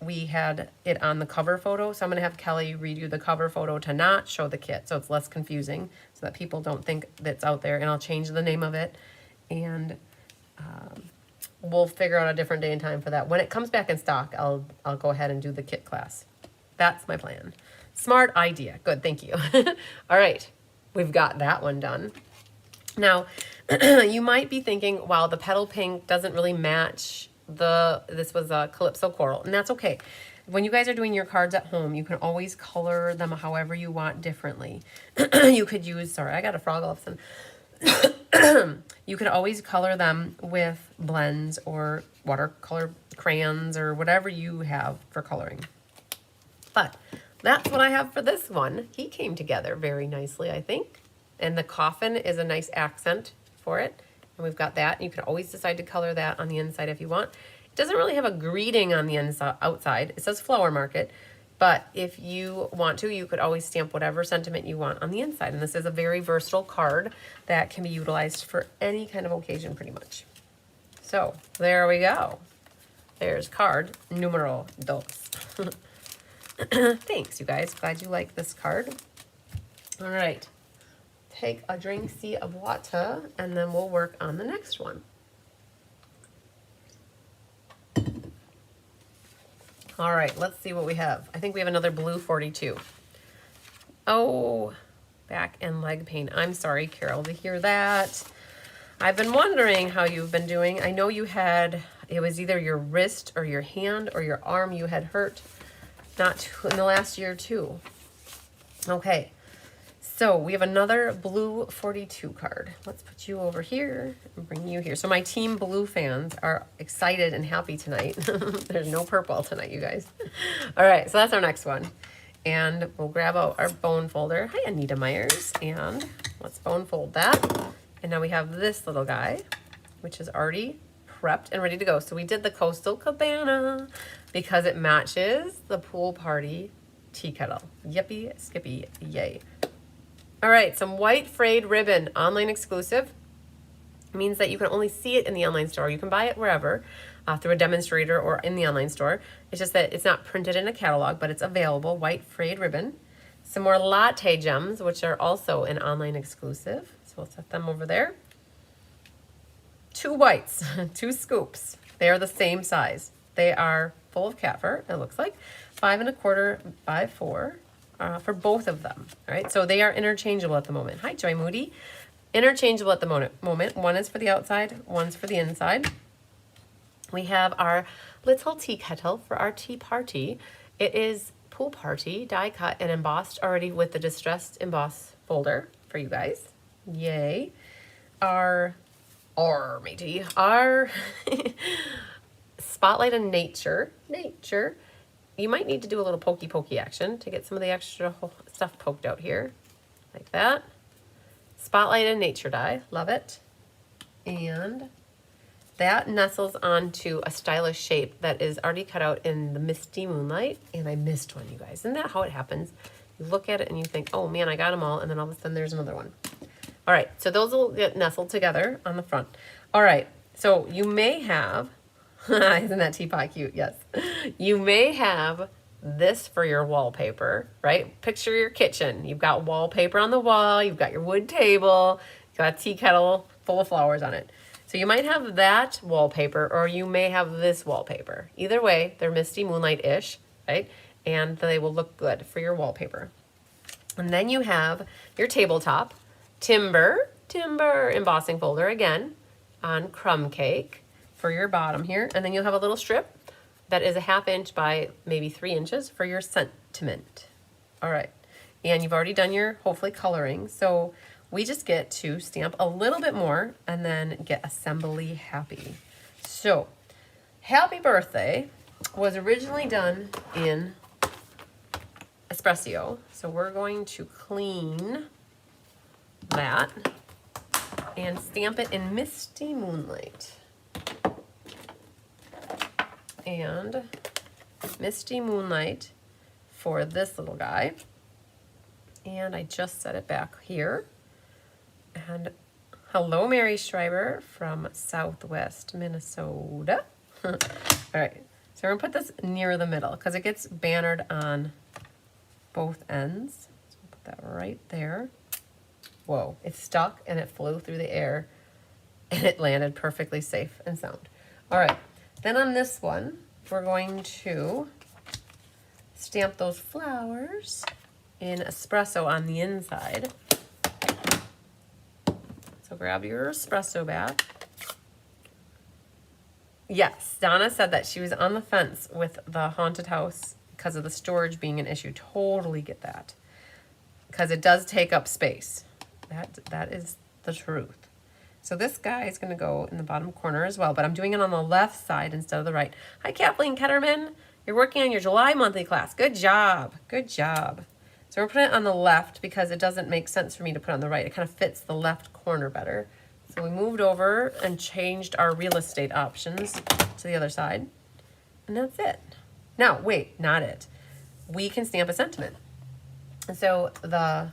we had it on the cover photo. So I'm going to have Kelly redo the cover photo to not show the kit, so it's less confusing, so that people don't think that's out there. And I'll change the name of it, and we'll figure out a different day and time for that. When it comes back in stock, I'll go ahead and do the kit class. That's my plan. Smart idea. Good, thank you. All right, we've got that one done. Now, you might be thinking, wow, the petal pink doesn't really match this was a Calypso Coral, and that's okay. When you guys are doing your cards at home, you can always color them however you want differently. You could use, sorry, I got a frog all of a sudden. You could always color them with blends or watercolor crayons or whatever you have for coloring. But that's what I have for this one. He came together very nicely, I think. And the coffin is a nice accent for it. And we've got that. You can always decide to color that on the inside if you want. It doesn't really have a greeting on the inside, outside. It says Flower Market. But if you want to, you could always stamp whatever sentiment you want on the inside. And this is a very versatile card that can be utilized for any kind of occasion pretty much. So there we go. There's card numero dos. Thanks, you guys. Glad you like this card. All right. Take a drink of water, and then we'll work on the next one. All right, let's see what we have. I think we have another blue 42. Oh, back and leg pain. I'm sorry, Carol, to hear that. I've been wondering how you've been doing. I know you had, it was either your wrist or your hand or your arm you had hurt not in the last year or two. Okay. So we have another blue 42 card. Let's put you over here and bring you here. So my team blue fans are excited and happy tonight. There's no purple tonight, you guys. All right, so that's our next one. And we'll grab out our bone folder. Hi, Anita Myers. And let's bone fold that. And now we have this little guy, which is already prepped and ready to go. So we did the Coastal Cabana because it matches the pool party tea kettle. Yippee, skippy, yay. All right, some white frayed ribbon, online exclusive. Means that you can only see it in the online store. You can buy it wherever, through a demonstrator or in the online store. It's just that it's not printed in a catalog, but it's available, white frayed ribbon. Some more latte gems, which are also an online exclusive. So we'll set them over there. 2 whites, 2 scoops. They are the same size. They are full of cat fur, it looks like. 5 1/4 by 4. For both of them, all right? So they are interchangeable at the moment. Hi, Joy Moody. Interchangeable at the moment. One is for the outside, one's for the inside. We have our little tea kettle for our tea party. It is pool party, die cut and embossed already with the distressed emboss folder for you guys. Yay. Our Spotlight on Nature. You might need to do a little pokey action to get some of the extra stuff poked out here, like that. Spotlight and Nature die, love it. And that nestles onto a stylish shape that is already cut out in the Misty Moonlight, and I missed one, you guys. Isn't that how it happens? You look at it and you think, oh man, I got them all, and then all of a sudden there's another one. All right, so those will get nestled together on the front. All right, so you may have, isn't that teapot cute? Yes. You may have this for your wallpaper, right? Picture your kitchen. You've got wallpaper on the wall. You've got your wood table. You've got a tea kettle full of flowers on it. So you might have that wallpaper, or you may have this wallpaper. Either way, they're Misty Moonlight-ish, right? And they will look good for your wallpaper. And then you have your tabletop, timber embossing folder again on crumb cake for your bottom here. And then you'll have a little strip that is a 1/2 inch by maybe 3 inches for your sentiment. All right. And you've already done your, hopefully, coloring. So we just get to stamp a little bit more and then get assembly happy. So Happy Birthday was originally done in espresso. So we're going to clean that. and stamp it in Misty Moonlight. And Misty Moonlight for this little guy. And I just set it back here. And hello, Mary Schreiber from Southwest Minnesota. All right, so we're gonna put this near the middle because it gets bannered on both ends. So we'll put that right there. Whoa, it stuck and it flew through the air and it landed perfectly safe and sound. All right, then on this one, we're going to stamp those flowers in espresso on the inside. So grab your espresso bag. Yes, Donna said that she was on the fence with the haunted house because of the storage being an issue. Totally get that. Because it does take up space. That is the truth. So this guy is going to go in the bottom corner as well, but I'm doing it on the left side instead of the right. Hi, Kathleen Ketterman. You're working on your July monthly class. Good job. Good job. So we're putting it on the left because it doesn't make sense for me to put it on the right. It kind of fits the left corner better. So we moved over and changed our real estate options to the other side. And that's it. Now, wait, not it. We can stamp a sentiment. And so the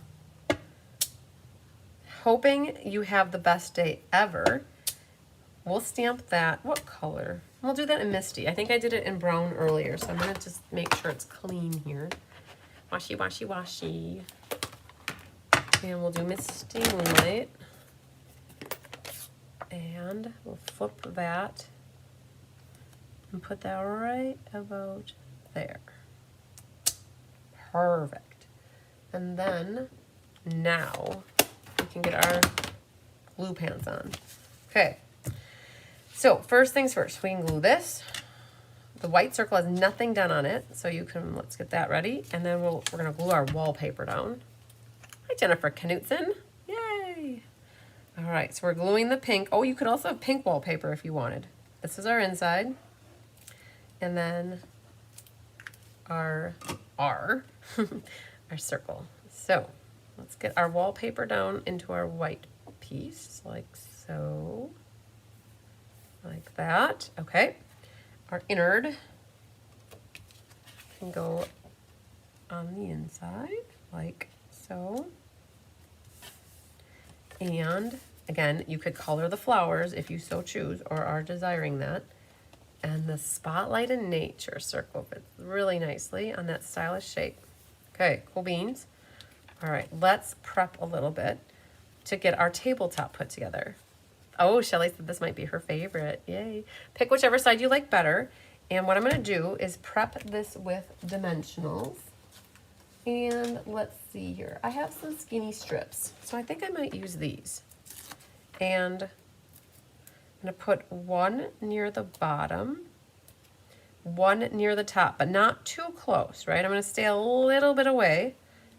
hoping you have the best day ever, we'll stamp that. What color? We'll do that in Misty. I think I did it in brown earlier, so I'm going to just make sure it's clean here. Washy, washy, washy. And we'll do Misty Moonlight. And we'll flip that and put that right about there. Perfect. And then now we can get our glue pants on. Okay. So first things first, we can glue this. The white circle has nothing done on it, so you can, let's get that ready. And then we're gonna glue our wallpaper down. Hi, Jennifer Knutson. Yay. All right, so we're gluing the pink. Oh, you could also have pink wallpaper if you wanted. This is our inside. And then our circle. So let's get our wallpaper down into our white piece, like so. Like that, okay. Our innard can go on the inside, like so. And again, you could color the flowers if you so choose or are desiring that. And the Spotlight in Nature circle fits really nicely on that stylish shape. Okay, cool beans. All right, let's prep a little bit to get our tabletop put together. Oh, Shelly said this might be her favorite. Yay. Pick whichever side you like better. And what I'm going to do is prep this with dimensionals. And let's see here. I have some skinny strips, so I think I might use these. And I'm going to put one near the bottom, one near the top, but not too close, right? I'm going to stay a little bit away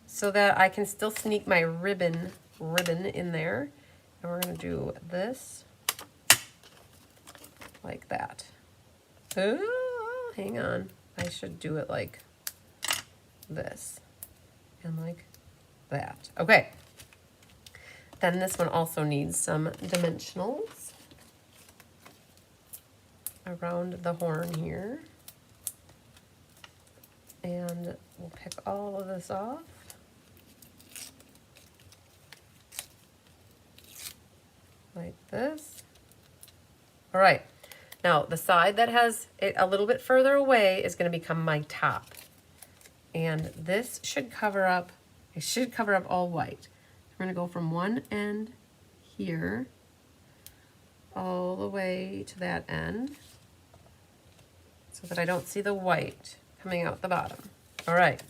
so that I can still sneak my ribbon in there. And we're going to do this like that. Oh, hang on. I should do it like this and like that. Okay. Then this one also needs some dimensionals around the horn here. And we'll pick all of this off. Like this. All right. Now the side that has it a little bit further away is going to become my top. And this should cover up, it should cover up all white. We're going to go from one end here all the way to that end so that I don't see the white coming out the bottom. All right.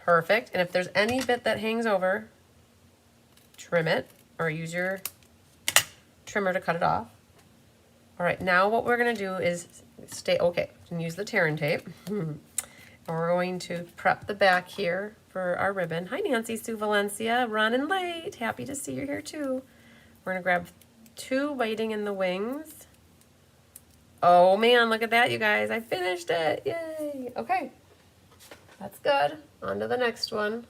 Perfect. And if there's any bit that hangs over, trim it or use your trimmer to cut it off. All right, now what we're gonna do is okay, you can use the tearing tape. And we're going to prep the back here for our ribbon. Hi, Nancy Sue Valencia, running late. Happy to see you here too. We're gonna grab two waiting in the wings. Oh man, look at that, you guys. I finished it, yay. Okay, that's good. On to the next one.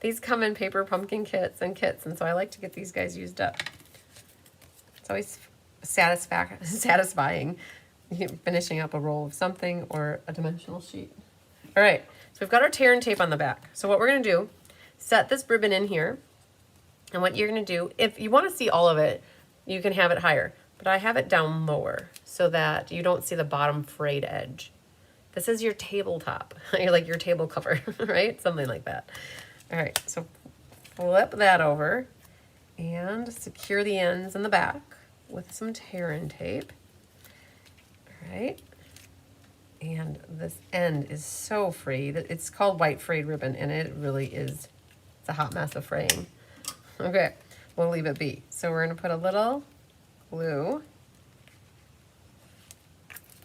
These come in paper pumpkin kits, and so I like to get these guys used up. always satisfying finishing up a roll of something or a dimensional sheet. All right, so we've got our tear and tape on the back. So what we're gonna do, set this ribbon in here, and what you're gonna do, if you wanna see all of it, you can have it higher, but I have it down lower so that you don't see the bottom frayed edge. This is your tabletop, like your table cover, right? Something like that. All right, so flip that over and secure the ends in the back with some tear and tape. All right, and this end is so frayed. It's called white frayed ribbon, and it really is, it's a hot mess of fraying. Okay, we'll leave it be. So we're gonna put a little glue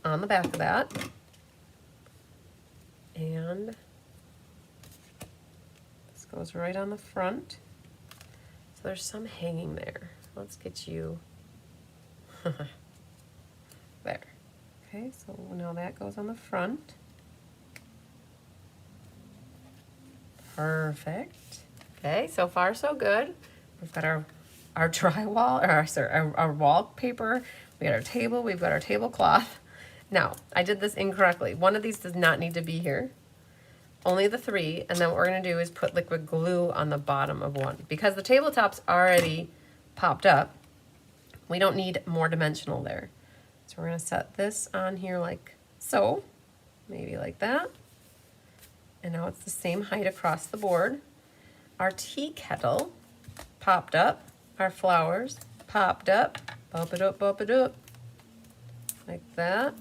on the back of that. And this goes right on the front. So there's some hanging there. Let's get you there. Okay, so now that goes on the front. Perfect. Okay, so far so good. We've got our drywall, or sorry, our wallpaper. We got our table, we've got our tablecloth. Now, I did this incorrectly. One of these does not need to be here. Only the 3, and then what we're gonna do is put liquid glue on the bottom of one. Because the tabletop's already popped up, we don't need more dimensional there. So we're gonna set this on here like so, maybe like that. And now it's the same height across the board. Our tea kettle popped up. Our flowers popped up. Bump it up, like that.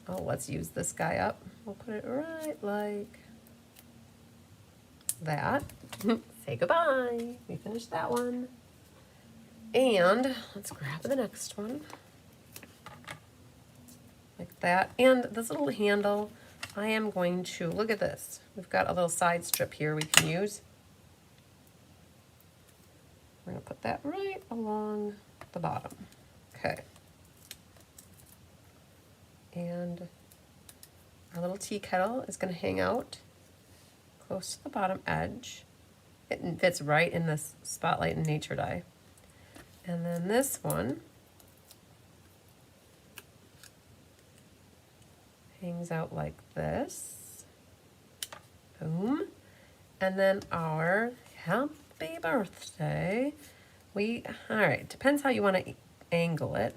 Oh, let's use this guy up. We'll put it right like that. Say goodbye. We finished that one. And let's grab the next one. Like that. And this little handle, I am going to, look at this. We've got a little side strip here we can use. We're gonna put that right along the bottom. Okay. And our little tea kettle is going to hang out close to the bottom edge. It fits right in this Spotlight and Nature die. And then this one hangs out like this. Boom. And then our happy birthday. All right, depends how you want to angle it.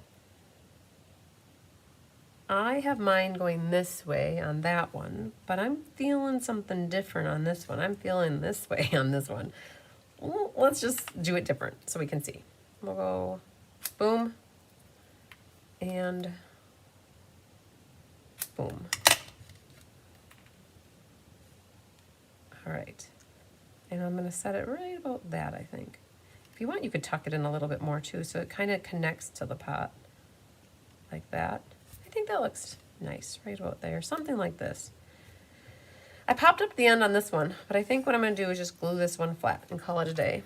I have mine going this way on that one, but I'm feeling something different on this one. I'm feeling this way on this one. Well, let's just do it different so we can see. We'll go boom and boom. All right. And I'm gonna set it right about that, I think. If you want, you could tuck it in a little bit more too, so it kind of connects to the pot like that. I think that looks nice right about there, something like this. I popped up the end on this one, but I think what I'm gonna do is just glue this one flat and call it a day.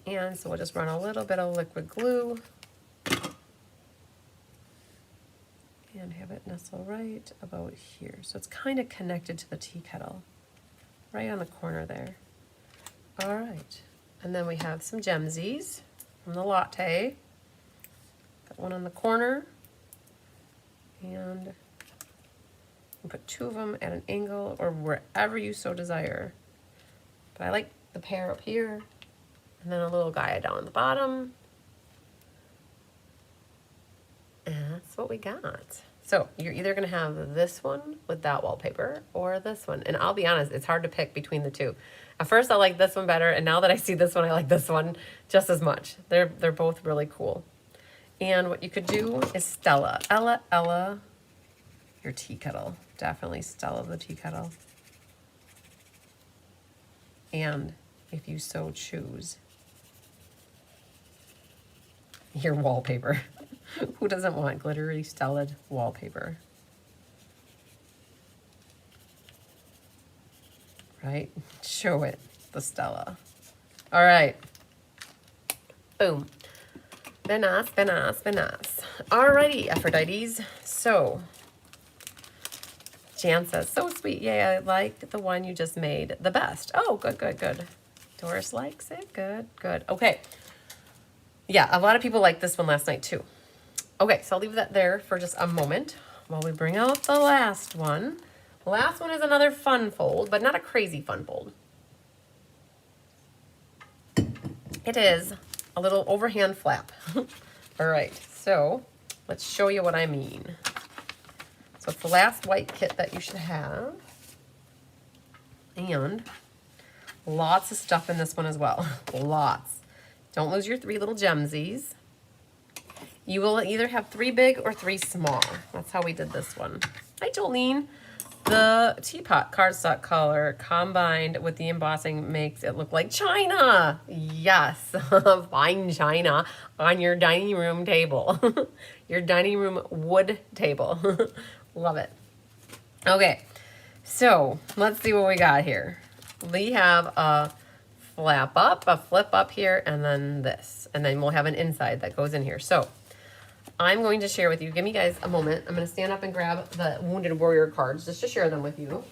And so we'll just run a little bit of liquid glue and have it nestle right about here. So it's kind of connected to the tea kettle, right on the corner there. All right, and then we have some gemsies from the latte. Got one on the corner. And put 2 of them at an angle or wherever you so desire. But I like the pair up here, and then a little guy down at the bottom. And that's what we got. So you're either gonna have this one with that wallpaper or this one. And I'll be honest, it's hard to pick between the two. At first I like this one better, and now that I see this one, I like this one just as much. They're both really cool. And what you could do is Stella. Ella, your tea kettle. Definitely Stella the tea kettle. And if you so choose, your wallpaper. Who doesn't want glittery Stella wallpaper? Right? Show it, the Stella. All right. Boom. Venice. Alrighty, Aphrodites. So, Jan says, so sweet. Yay, I like the one you just made the best. Oh, good. Doris likes it. Good. Okay. Yeah, a lot of people liked this one last night too. Okay, so I'll leave that there for just a moment while we bring out the last one. The last one is another fun fold, but not a crazy fun fold. It is a little overhand flap. All right, so let's show you what I mean. So it's the last white kit that you should have. And lots of stuff in this one as well. Lots. Don't lose your 3 little gemsies. You will either have 3 big or 3 small. That's how we did this one. Hi, Jolene. The teapot cardstock color combined with the embossing makes it look like china. Yes, fine china on your dining room table. Your dining room wood table. Love it. Okay, so let's see what we got here. We have a flap up, a flip up here, and then this. And then we'll have an inside that goes in here. So I'm going to share with you. Give me guys a moment. I'm going to stand up and grab the Wounded Warrior cards just to share them with you.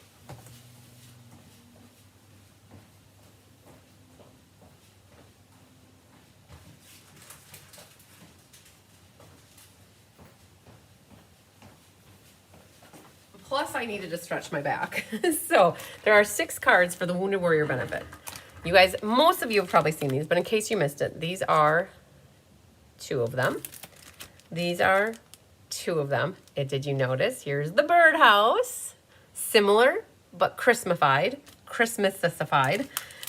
Plus, I needed to stretch my back. So there are 6 cards for the Wounded Warrior benefit. You guys, most of you have probably seen these, but in case you missed it, these are 2 of them. These are 2 of them. And did you notice? Here's the birdhouse. Similar, but Christmasified.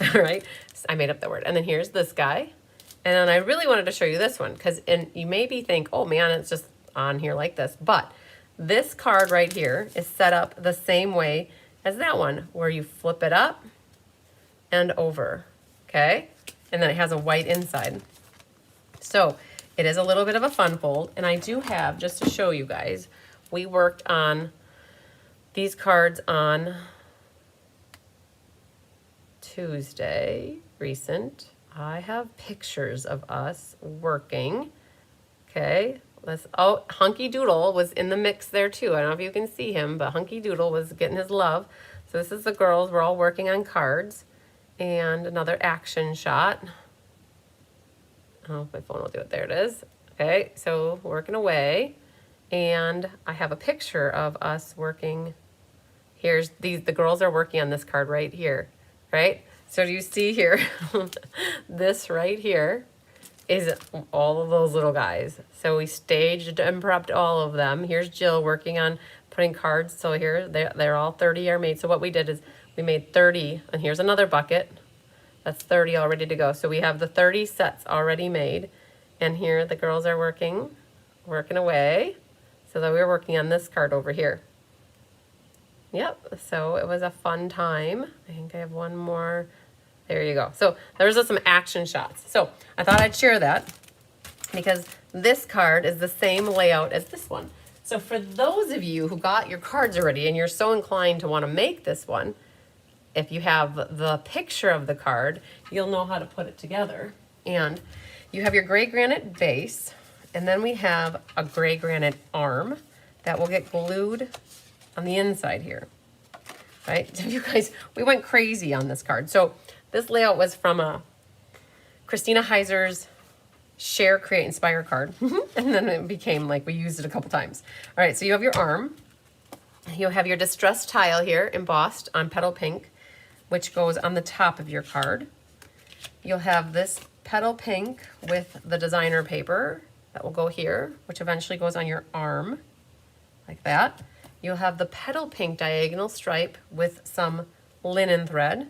All right, I made up the word. And then here's this guy. And then I really wanted to show you this one because you maybe think, oh man, it's just on here like this. But this card right here is set up the same way as that one, where you flip it up and over, okay? And then it has a white inside. So it is a little bit of a fun fold, and I do have, just to show you guys, we worked on these cards on Tuesday, recent. I have pictures of us working, okay? Oh, Hunky Doodle was in the mix there too. I don't know if you can see him, but Hunky Doodle was getting his love. So this is the girls, we're all working on cards. And another action shot. Oh, my phone will do it. There it is. Okay, so working away. And I have a picture of us working. Here's the girls are working on this card right here, right? So do you see here, this right here is all of those little guys. So we staged and prepped all of them. Here's Jill working on putting cards. So here, they're all 30 are made. So what we did is we made 30, and here's another bucket. That's 30 all ready to go. So we have the 30 sets already made. And here the girls are working away. So that we're working on this card over here. Yep, so it was a fun time. I think I have one more. There you go. So there's just some action shots. So I thought I'd share that because this card is the same layout as this one. So for those of you who got your cards already and you're so inclined to want to make this one, if you have the picture of the card, you'll know how to put it together. And you have your gray granite base, and then we have a gray granite arm that will get glued on the inside here, right? So you guys, we went crazy on this card. So this layout was from Christina Heiser's Share, Create, Inspire card. And then it became like we used it a couple times. All right, so you have your arm. You'll have your distressed tile here embossed on petal pink, which goes on the top of your card. You'll have this petal pink with the designer paper that will go here, which eventually goes on your arm, like that. You'll have the petal pink diagonal stripe with some linen thread,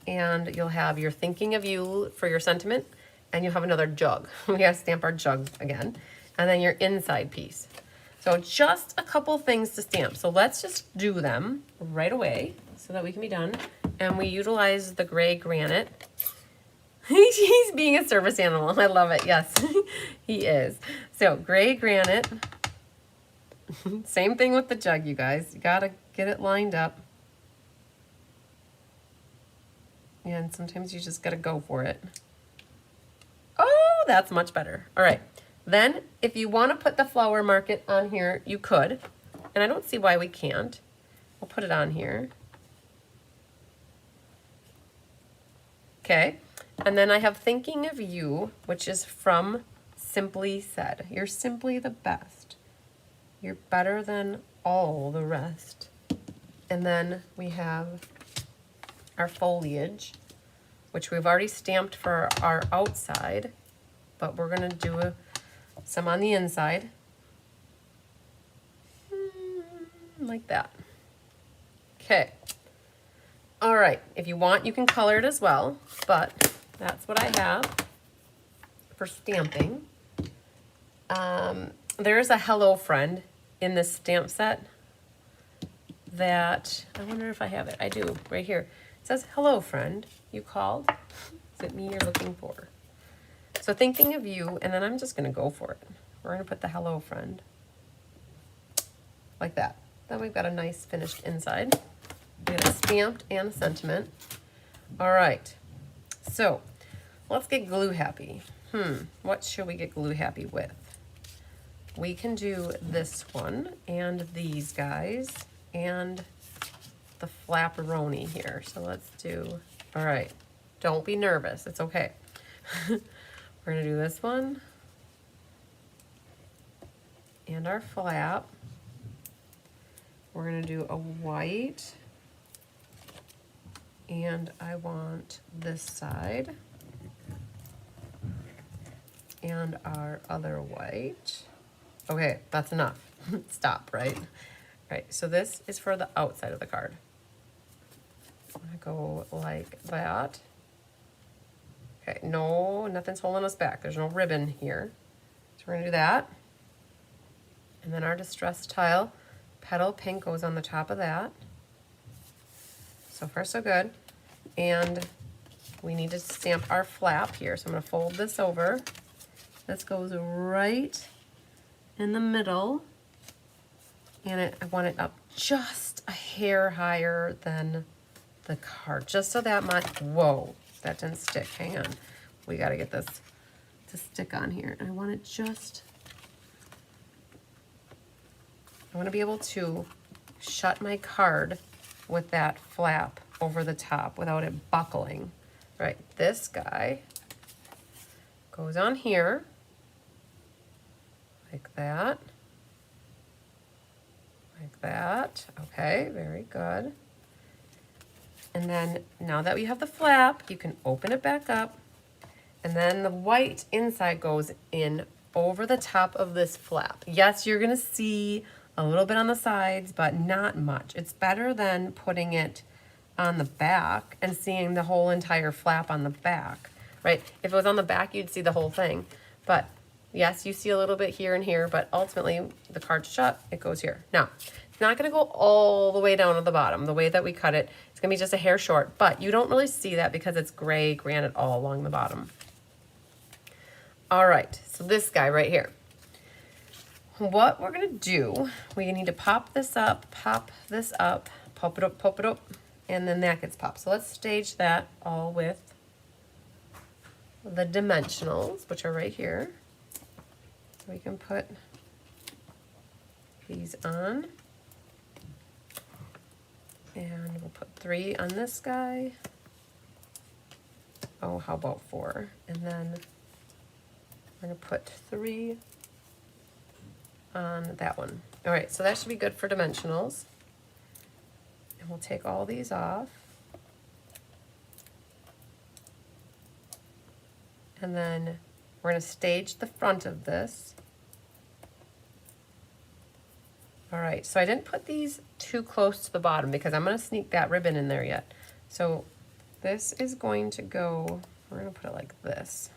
and you'll have your thinking of you for your sentiment, and you'll have another jug. We gotta stamp our jug again, and then your inside piece. So just a couple things to stamp. So let's just do them right away so that we can be done. And we utilize the gray granite. He's being a service animal. I love it. Yes, he is. So gray granite. Same thing with the jug, you guys. You gotta get it lined up. And sometimes you just gotta go for it. Oh, that's much better. All right. Then, if you want to put the flower market on here, you could. And I don't see why we can't. We'll put it on here. Okay. And then I have Thinking of You, which is from Simply Said. You're simply the best. You're better than all the rest. And then we have our Foliage, which we've already stamped for our outside, but we're gonna do some on the inside. Like that. Okay. All right, if you want, you can color it as well, but that's what I have for stamping. There's a Hello Friend in this stamp set that, I wonder if I have it. I do, right here. It says, "Hello Friend, you called? Is it me you're looking for?" So Thinking of You, and then I'm just gonna go for it. We're gonna put the Hello Friend like that. Then we've got a nice finished inside. We have a stamped and a sentiment. All right, so let's get glue happy. What should we get glue happy with? We can do this one and these guys and the flapperoni here. So let's do, all right, don't be nervous, it's okay. We're gonna do this one and our flap. We're gonna do a white, and I want this side and our other white. Okay, that's enough. Stop, right? All right, so this is for the outside of the card. I'm gonna go like that. Okay, no, nothing's holding us back. There's no ribbon here. So we're gonna do that. And then our distress tile, Petal Pink goes on the top of that. So far, so good. And we need to stamp our flap here. So I'm gonna fold this over. This goes right in the middle. And I want it up just a hair higher than the card. Just so that whoa, that didn't stick, hang on. We gotta get this to stick on here. And I want it just, I wanna be able to shut my card with that flap over the top without it buckling. Right, this guy goes on here, like that, like that. Okay, very good. And then now that we have the flap, you can open it back up, and then the white inside goes in over the top of this flap. Yes, you're gonna see a little bit on the sides, but not much. It's better than putting it on the back and seeing the whole entire flap on the back, right? If it was on the back, you'd see the whole thing. But yes, you see a little bit here and here, but ultimately the card's shut, it goes here. Now, it's not gonna go all the way down to the bottom. The way that we cut it, it's gonna be just a hair short, but you don't really see that because it's gray granite all along the bottom. All right, so this guy right here. What we're gonna do, we need to pop this up, pop it up, and then that gets popped. So let's stage that all with the dimensionals, which are right here. So we can put these on. And we'll put 3 on this guy. Oh, how about 4? And then we're gonna put 3 on that one. All right, so that should be good for dimensionals. And we'll take all these off. And then we're gonna stage the front of this. All right, so I didn't put these too close to the bottom because I'm gonna sneak that ribbon in there yet. So this is going to go, we're gonna put it like this.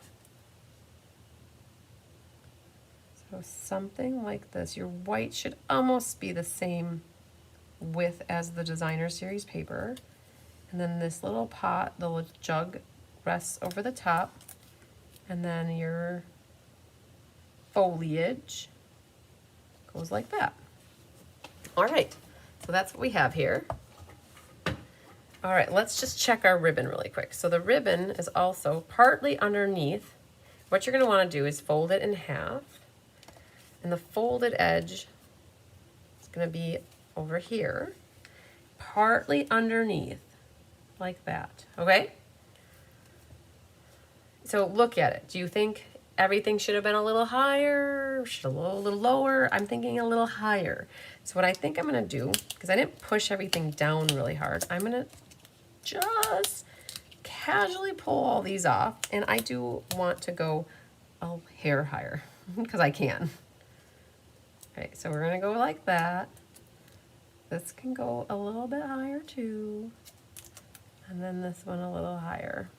So something like this. Your white should almost be the same width as the designer series paper. And then this little pot, the little jug rests over the top. And then your foliage goes like that. All right, so that's what we have here. All right, let's just check our ribbon really quick. So the ribbon is also partly underneath. What you're gonna wanna do is fold it in half. And the folded edge is gonna be over here, partly underneath, like that, okay? So look at it. Do you think everything should have been a little higher? Should have a little lower? I'm thinking a little higher. So what I think I'm gonna do, because I didn't push everything down really hard, I'm gonna just casually pull all these off. And I do want to go a hair higher because I can. Okay, so we're gonna go like that. This can go a little bit higher too. And then this one a little higher.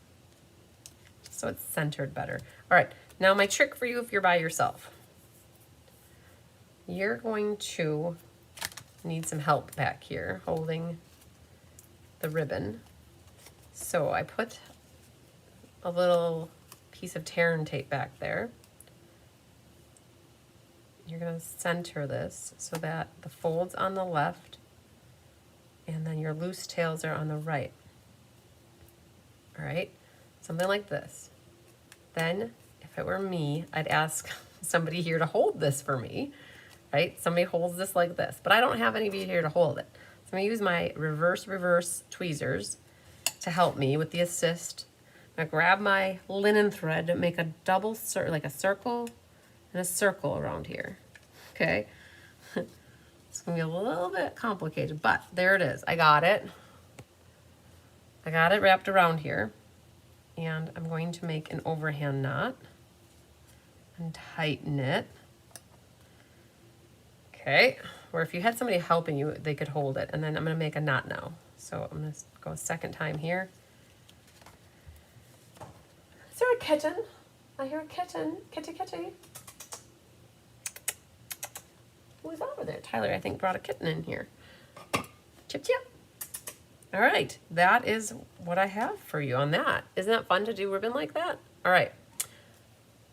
So it's centered better. All right, now my trick for you if you're by yourself. You're going to need some help back here holding the ribbon. So I put a little piece of tear and tape back there. You're gonna center this so that the fold's on the left and then your loose tails are on the right. All right, something like this. Then, if it were me, I'd ask somebody here to hold this for me, right? Somebody holds this like this, but I don't have anybody here to hold it. So I'm gonna use my reverse tweezers to help me with the assist. I'm gonna grab my linen thread, make a double circle, like a circle and a circle around here, okay? It's gonna be a little bit complicated, but there it is. I got it. I got it wrapped around here. And I'm going to make an overhand knot and tighten it. Okay, or if you had somebody helping you, they could hold it. And then I'm gonna make a knot now. So I'm gonna go a second time here. Is there a kitten? I hear a kitten. Kitty, kitty. Who's over there? Tyler, I think, brought a kitten in here. Chip, chip. All right, that is what I have for you on that. Isn't that fun to do ribbon like that? All right.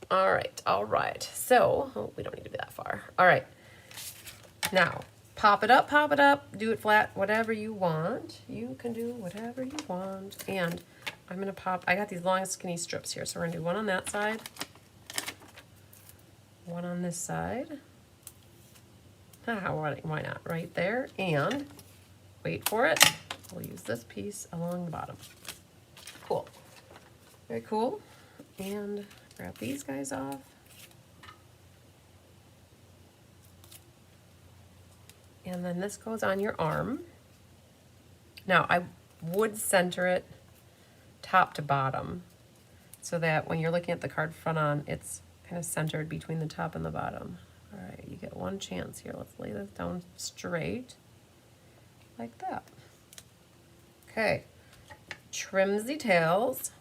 All right, all right. So, oh, we don't need to be that far. All right. Now, pop it up, do it flat, whatever you want. You can do whatever you want. And I'm gonna pop, I got these long skinny strips here. So we're gonna do one on that side, one on this side. Why not? Right there. And wait for it. We'll use this piece along the bottom. Cool. Very cool. And grab these guys off. And then this goes on your arm. Now I would center it top to bottom so that when you're looking at the card front on, it's kind of centered between the top and the bottom. All right, you get one chance here. Let's lay this down straight like that. Okay, trims the tails.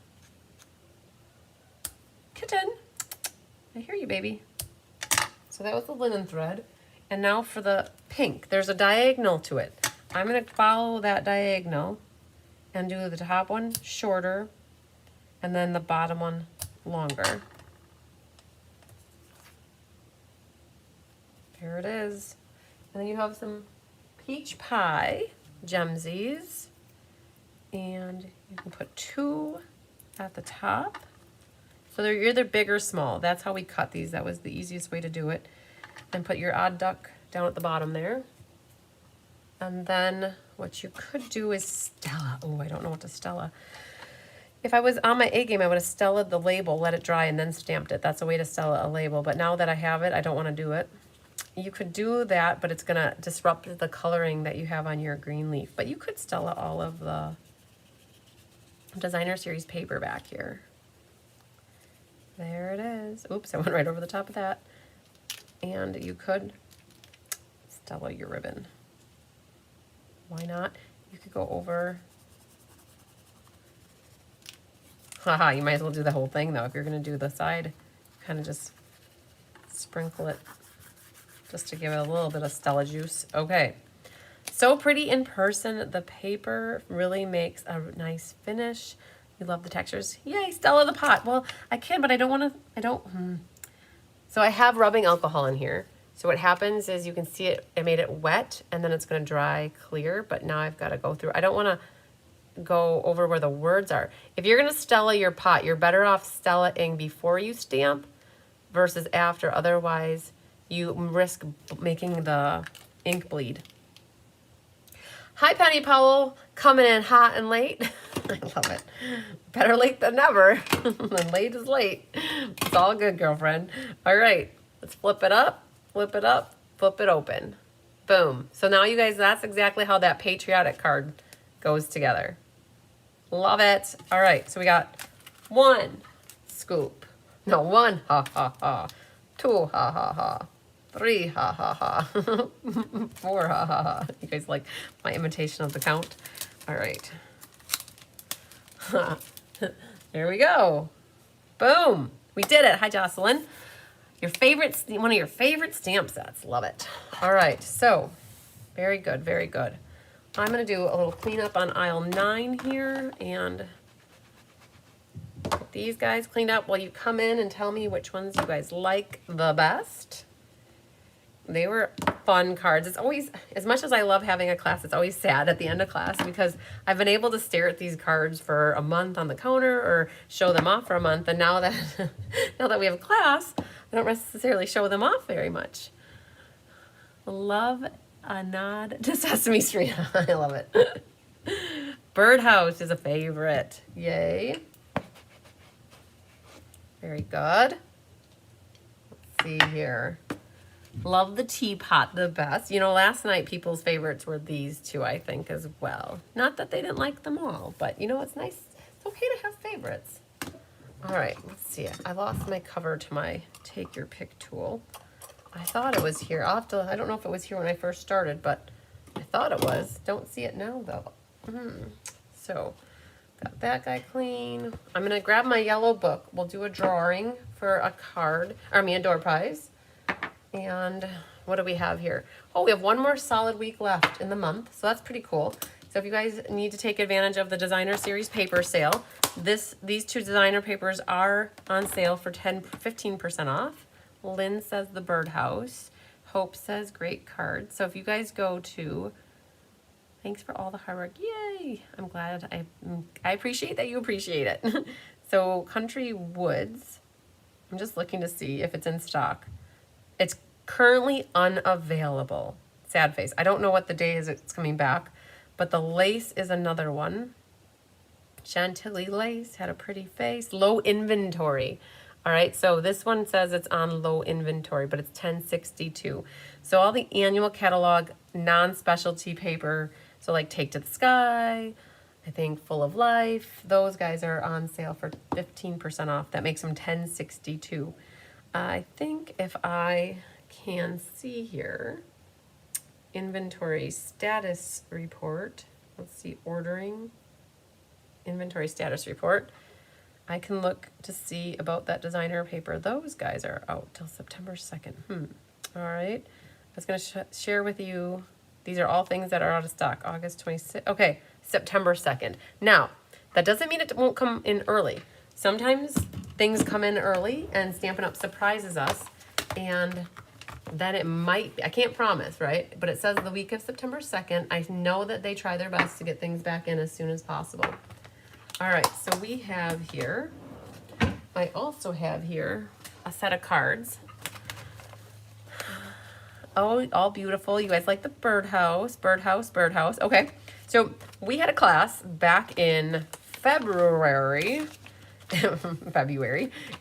Kitten, I hear you, baby. So that was the linen thread. And now for the pink, there's a diagonal to it. I'm gonna follow that diagonal and do the top one shorter and then the bottom one longer. There it is. And then you have some peach pie gemsies. And you can put 2 at the top. So they're either big or small. That's how we cut these. That was the easiest way to do it. And put your odd duck down at the bottom there. And then what you could do is Stella. Oh, I don't know what to Stella. If I was on my A game, I would have Stellaed the label, let it dry, and then stamped it. That's a way to Stella a label. But now that I have it, I don't want to do it. You could do that, but it's going to disrupt the coloring that you have on your green leaf. But you could Stella all of the Designer Series paper back here. There it is. Oops, I went right over the top of that. And you could Stella your ribbon. Why not? You could go over. Haha, you might as well do the whole thing though. If you're gonna do the side, kind of just sprinkle it just to give it a little bit of Stella juice. Okay. So pretty in person. The paper really makes a nice finish. You love the textures. Yay, Stella the pot. Well, I can, but I don't want to, So I have rubbing alcohol in here. So what happens is you can see it, I made it wet and then it's going to dry clear, but now I've got to go through. I don't want to go over where the words are. If you're going to Stella your pot, you're better off Stella-ing before you stamp versus after. Otherwise, you risk making the ink bleed. Hi, Penny Powell, coming in hot and late. I love it. Better late than never. And late is late. It's all good, girlfriend. All right, let's flip it up, flip it up, flip it open. Boom. So now you guys, that's exactly how that patriotic card goes together. Love it. All right, so we got 1 scoop. No, 1 ha ha ha. 2 ha ha ha. 3 ha ha ha. 4 ha ha ha. You guys like my imitation of the count? All right. There we go. Boom. We did it. Hi, Jocelyn. Your favorite, one of your favorite stamp sets. Love it. All right. So, very good. Very good. I'm going to do a little cleanup on aisle 9 here and get these guys cleaned up while you come in and tell me which ones you guys like the best. They were fun cards. It's always, as much as I love having a class, it's always sad at the end of class because I've been able to stare at these cards for a month on the counter or show them off for a month. And now that, now that we have a class, I don't necessarily show them off very much. Love a nod to Sesame Street. I love it. Birdhouse is a favorite. Yay. Very good. Let's see here. Love the teapot the best. You know, last night people's favorites were these two, I think, as well. Not that they didn't like them all, but you know, it's nice. It's okay to have favorites. All right, let's see. I lost my cover to my take your pick tool. I thought it was here. I'll have to, I don't know if it was here when I first started, but I thought it was. Don't see it now though. So, got that guy clean. I'm gonna grab my yellow book. We'll do a drawing for a card, a door prize. And what do we have here? Oh, we have one more solid week left in the month, so that's pretty cool. So if you guys need to take advantage of the designer series paper sale, these two designer papers are on sale for 15% off. Lynn says the birdhouse. Hope says great card. So if you guys go to, thanks for all the hard work. Yay! I'm glad. I appreciate that you appreciate it. So Country Woods, I'm just looking to see if it's in stock. It's currently unavailable. Sad face. I don't know what the day is it's coming back, but the lace is another one. Chantilly lace had a pretty face. Low inventory. All right, so this one says it's on low inventory, but it's $10.62. So all the annual catalog non-specialty paper, so like Take to the Sky, I think Full of Life, those guys are on sale for 15% off. That makes them $10.62. I think if I can see here, inventory status report, let's see, ordering, inventory status report, I can look to see about that designer paper. Those guys are out till September 2nd. All right, I was gonna share with you, these are all things that are out of stock, August 26th, okay, September 2nd. Now, that doesn't mean it won't come in early. Sometimes things come in early and Stampin' Up! Surprises us, and then it might, I can't promise, right? But it says the week of September 2nd. I know that they try their best to get things back in as soon as possible. All right, so we have here, I also have here a set of cards. Oh, all beautiful. You guys like the birdhouse, birdhouse, birdhouse. Okay, so we had a class back in February,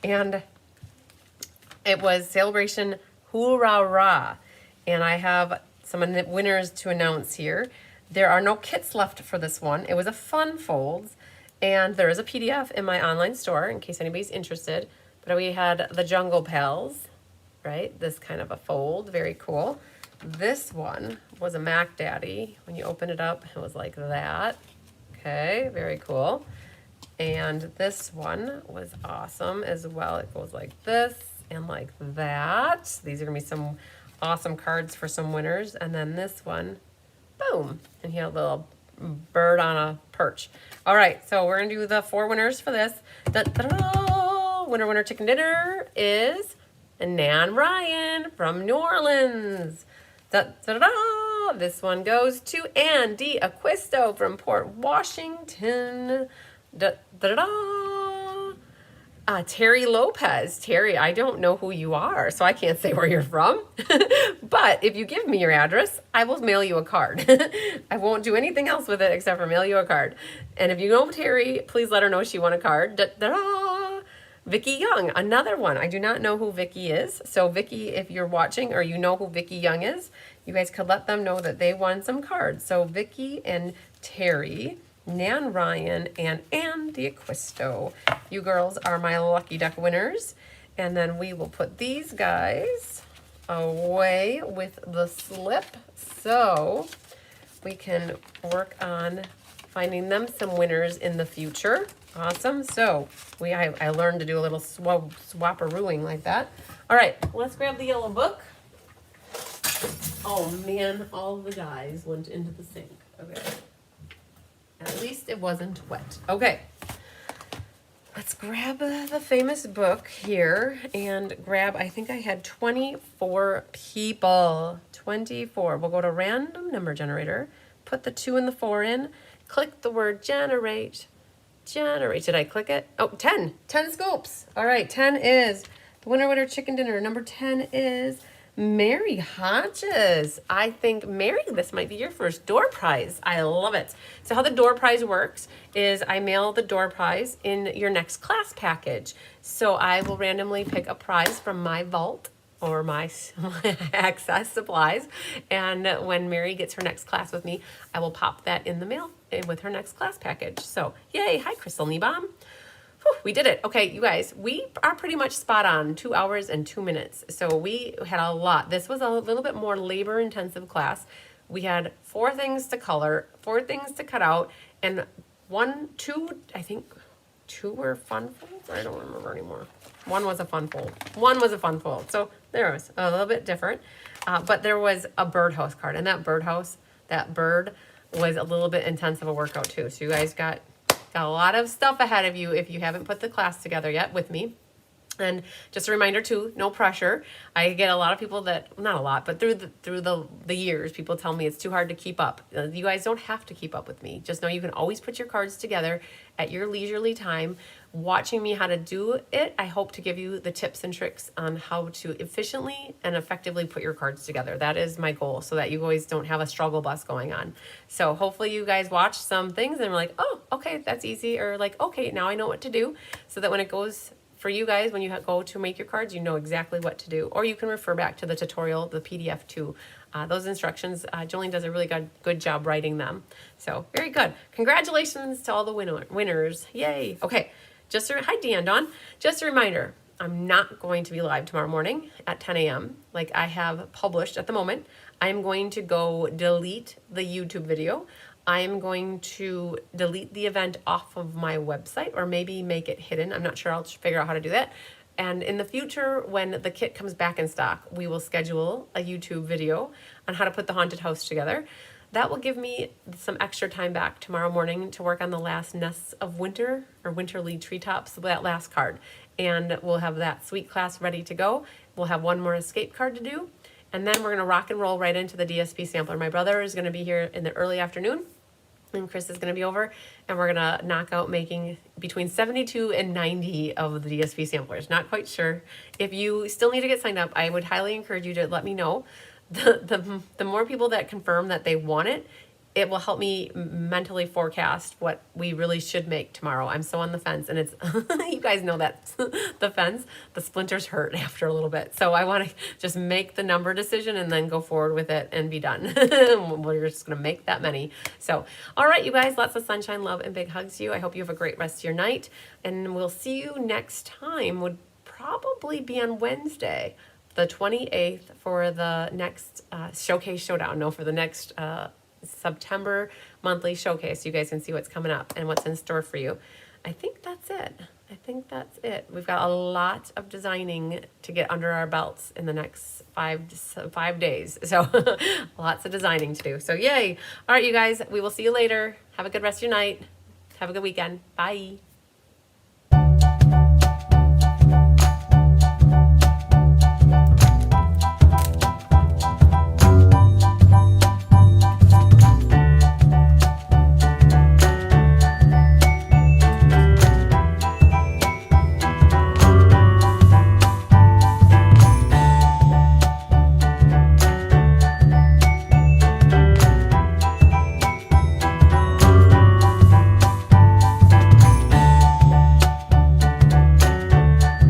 and it was Sale-a-bration Hoorah! And I have some winners to announce here. There are no kits left for this one. It was a fun folds, and there is a PDF in my online store in case anybody's interested. But we had the Jungle Pals, right? This kind of a fold, very cool. This one was a Mac Daddy. When you open it up, it was like that. Okay, very cool. And this one was awesome as well. It goes like this and like that. These are gonna be some awesome cards for some winners. And then this one, boom, and he had a little bird on a perch. All right, so we're gonna do the 4 winners for this. Winner, winner, chicken dinner is Nan Ryan from New Orleans. This one goes to Andy Acquisto from Port Washington. Terry Lopez. Terry, I don't know who you are, so I can't say where you're from. But if you give me your address, I will mail you a card. I won't do anything else with it except for mail you a card. And if you know Terry, please let her know she won a card. Da-da-da! Vicky Young, another one. I do not know who Vicky is. So Vicky, if you're watching or you know who Vicky Young is, you guys could let them know that they won some cards. So Vicky and Terry, Nan Ryan, and Ann DiAquisto. You girls are my lucky duck winners. And then we will put these guys away with the slip so we can work on finding them some winners in the future. Awesome. So I learned to do a little swap-a-rooing like that. All right, let's grab the yellow book. Oh man, all the dyes went into the sink. Okay. At least it wasn't wet. Okay. Let's grab the famous book here and grab, I think I had 24 people. 24. We'll go to random number generator, put the 2 and the 4 in, click the word generate. Generate. Did I click it? Oh, 10. 10 scoops. All right, 10 is the winner chicken dinner. Number 10 is Mary Hodges. I think, Mary, this might be your first door prize. I love it. So how the door prize works is I mail the door prize in your next class package. So I will randomly pick a prize from my vault or my access supplies. And when Mary gets her next class with me, I will pop that in the mail with her next class package. So yay. Hi, Crystal Niebaum. Whew, we did it. Okay, you guys, we are pretty much spot on, 2 hours and 2 minutes. So we had a lot. This was a little bit more labor intensive class. We had 4 things to color, 4 things to cut out, and 2 were fun folds. I don't remember anymore. 1 was a fun fold. 1 was a fun fold. So there was a little bit different. But there was a birdhouse card, and that bird was a little bit intense of a workout too. So you guys got a lot of stuff ahead of you if you haven't put the class together yet with me. And just a reminder too, no pressure. I get a lot of people that, not a lot, but through the years, people tell me it's too hard to keep up. You guys don't have to keep up with me. Just know you can always put your cards together at your leisurely time. Watching me how to do it, I hope to give you the tips and tricks on how to efficiently and effectively put your cards together. That is my goal, so that you always don't have a struggle bus going on. So hopefully you guys watch some things and are like, oh, okay, that's easy. Or like, okay, now I know what to do. So that when it goes for you guys, when you go to make your cards, you know exactly what to do. Or you can refer back to the tutorial, the PDF too. Those instructions, Jolene does a really good job writing them. So very good. Congratulations to all the winners. Yay. Okay. Hi, Dan Dawn. Just a reminder, I'm not going to be live tomorrow morning at 10 a.m. like I have published at the moment. I'm going to go delete the YouTube video. I'm going to delete the event off of my website or maybe make it hidden. I'm not sure. I'll figure out how to do that. And in the future, when the kit comes back in stock, we will schedule a YouTube video on how to put the haunted house together. That will give me some extra time back tomorrow morning to work on the last nests of winter or winterly treetops, that last card. And we'll have that sweet class ready to go. We'll have one more escape card to do. And then we're going to rock and roll right into the DSP sampler. My brother is going to be here in the early afternoon. And Chris is going to be over. And we're going to knock out making between 72 and 90 of the DSP samplers. Not quite sure. If you still need to get signed up, I would highly encourage you to let me know. The more people that confirm that they want it, it will help me mentally forecast what we really should make tomorrow. I'm so on the fence, and it's you guys know that the fence, the splinters hurt after a little bit. So I want to just make the number decision and then go forward with it and be done. We're just going to make that many. So, all right, you guys, lots of sunshine, love, and big hugs to you. I hope you have a great rest of your night, and we'll see you next time. Would probably be on Wednesday, the 28th, for the next Showcase Showdown. No, for the next September monthly showcase. You guys can see what's coming up and what's in store for you. I think that's it. We've got a lot of designing to get under our belts in the next five days. So lots of designing to do. So yay. All right, you guys, we will see you later. Have a good rest of your night. Have a good weekend. Bye.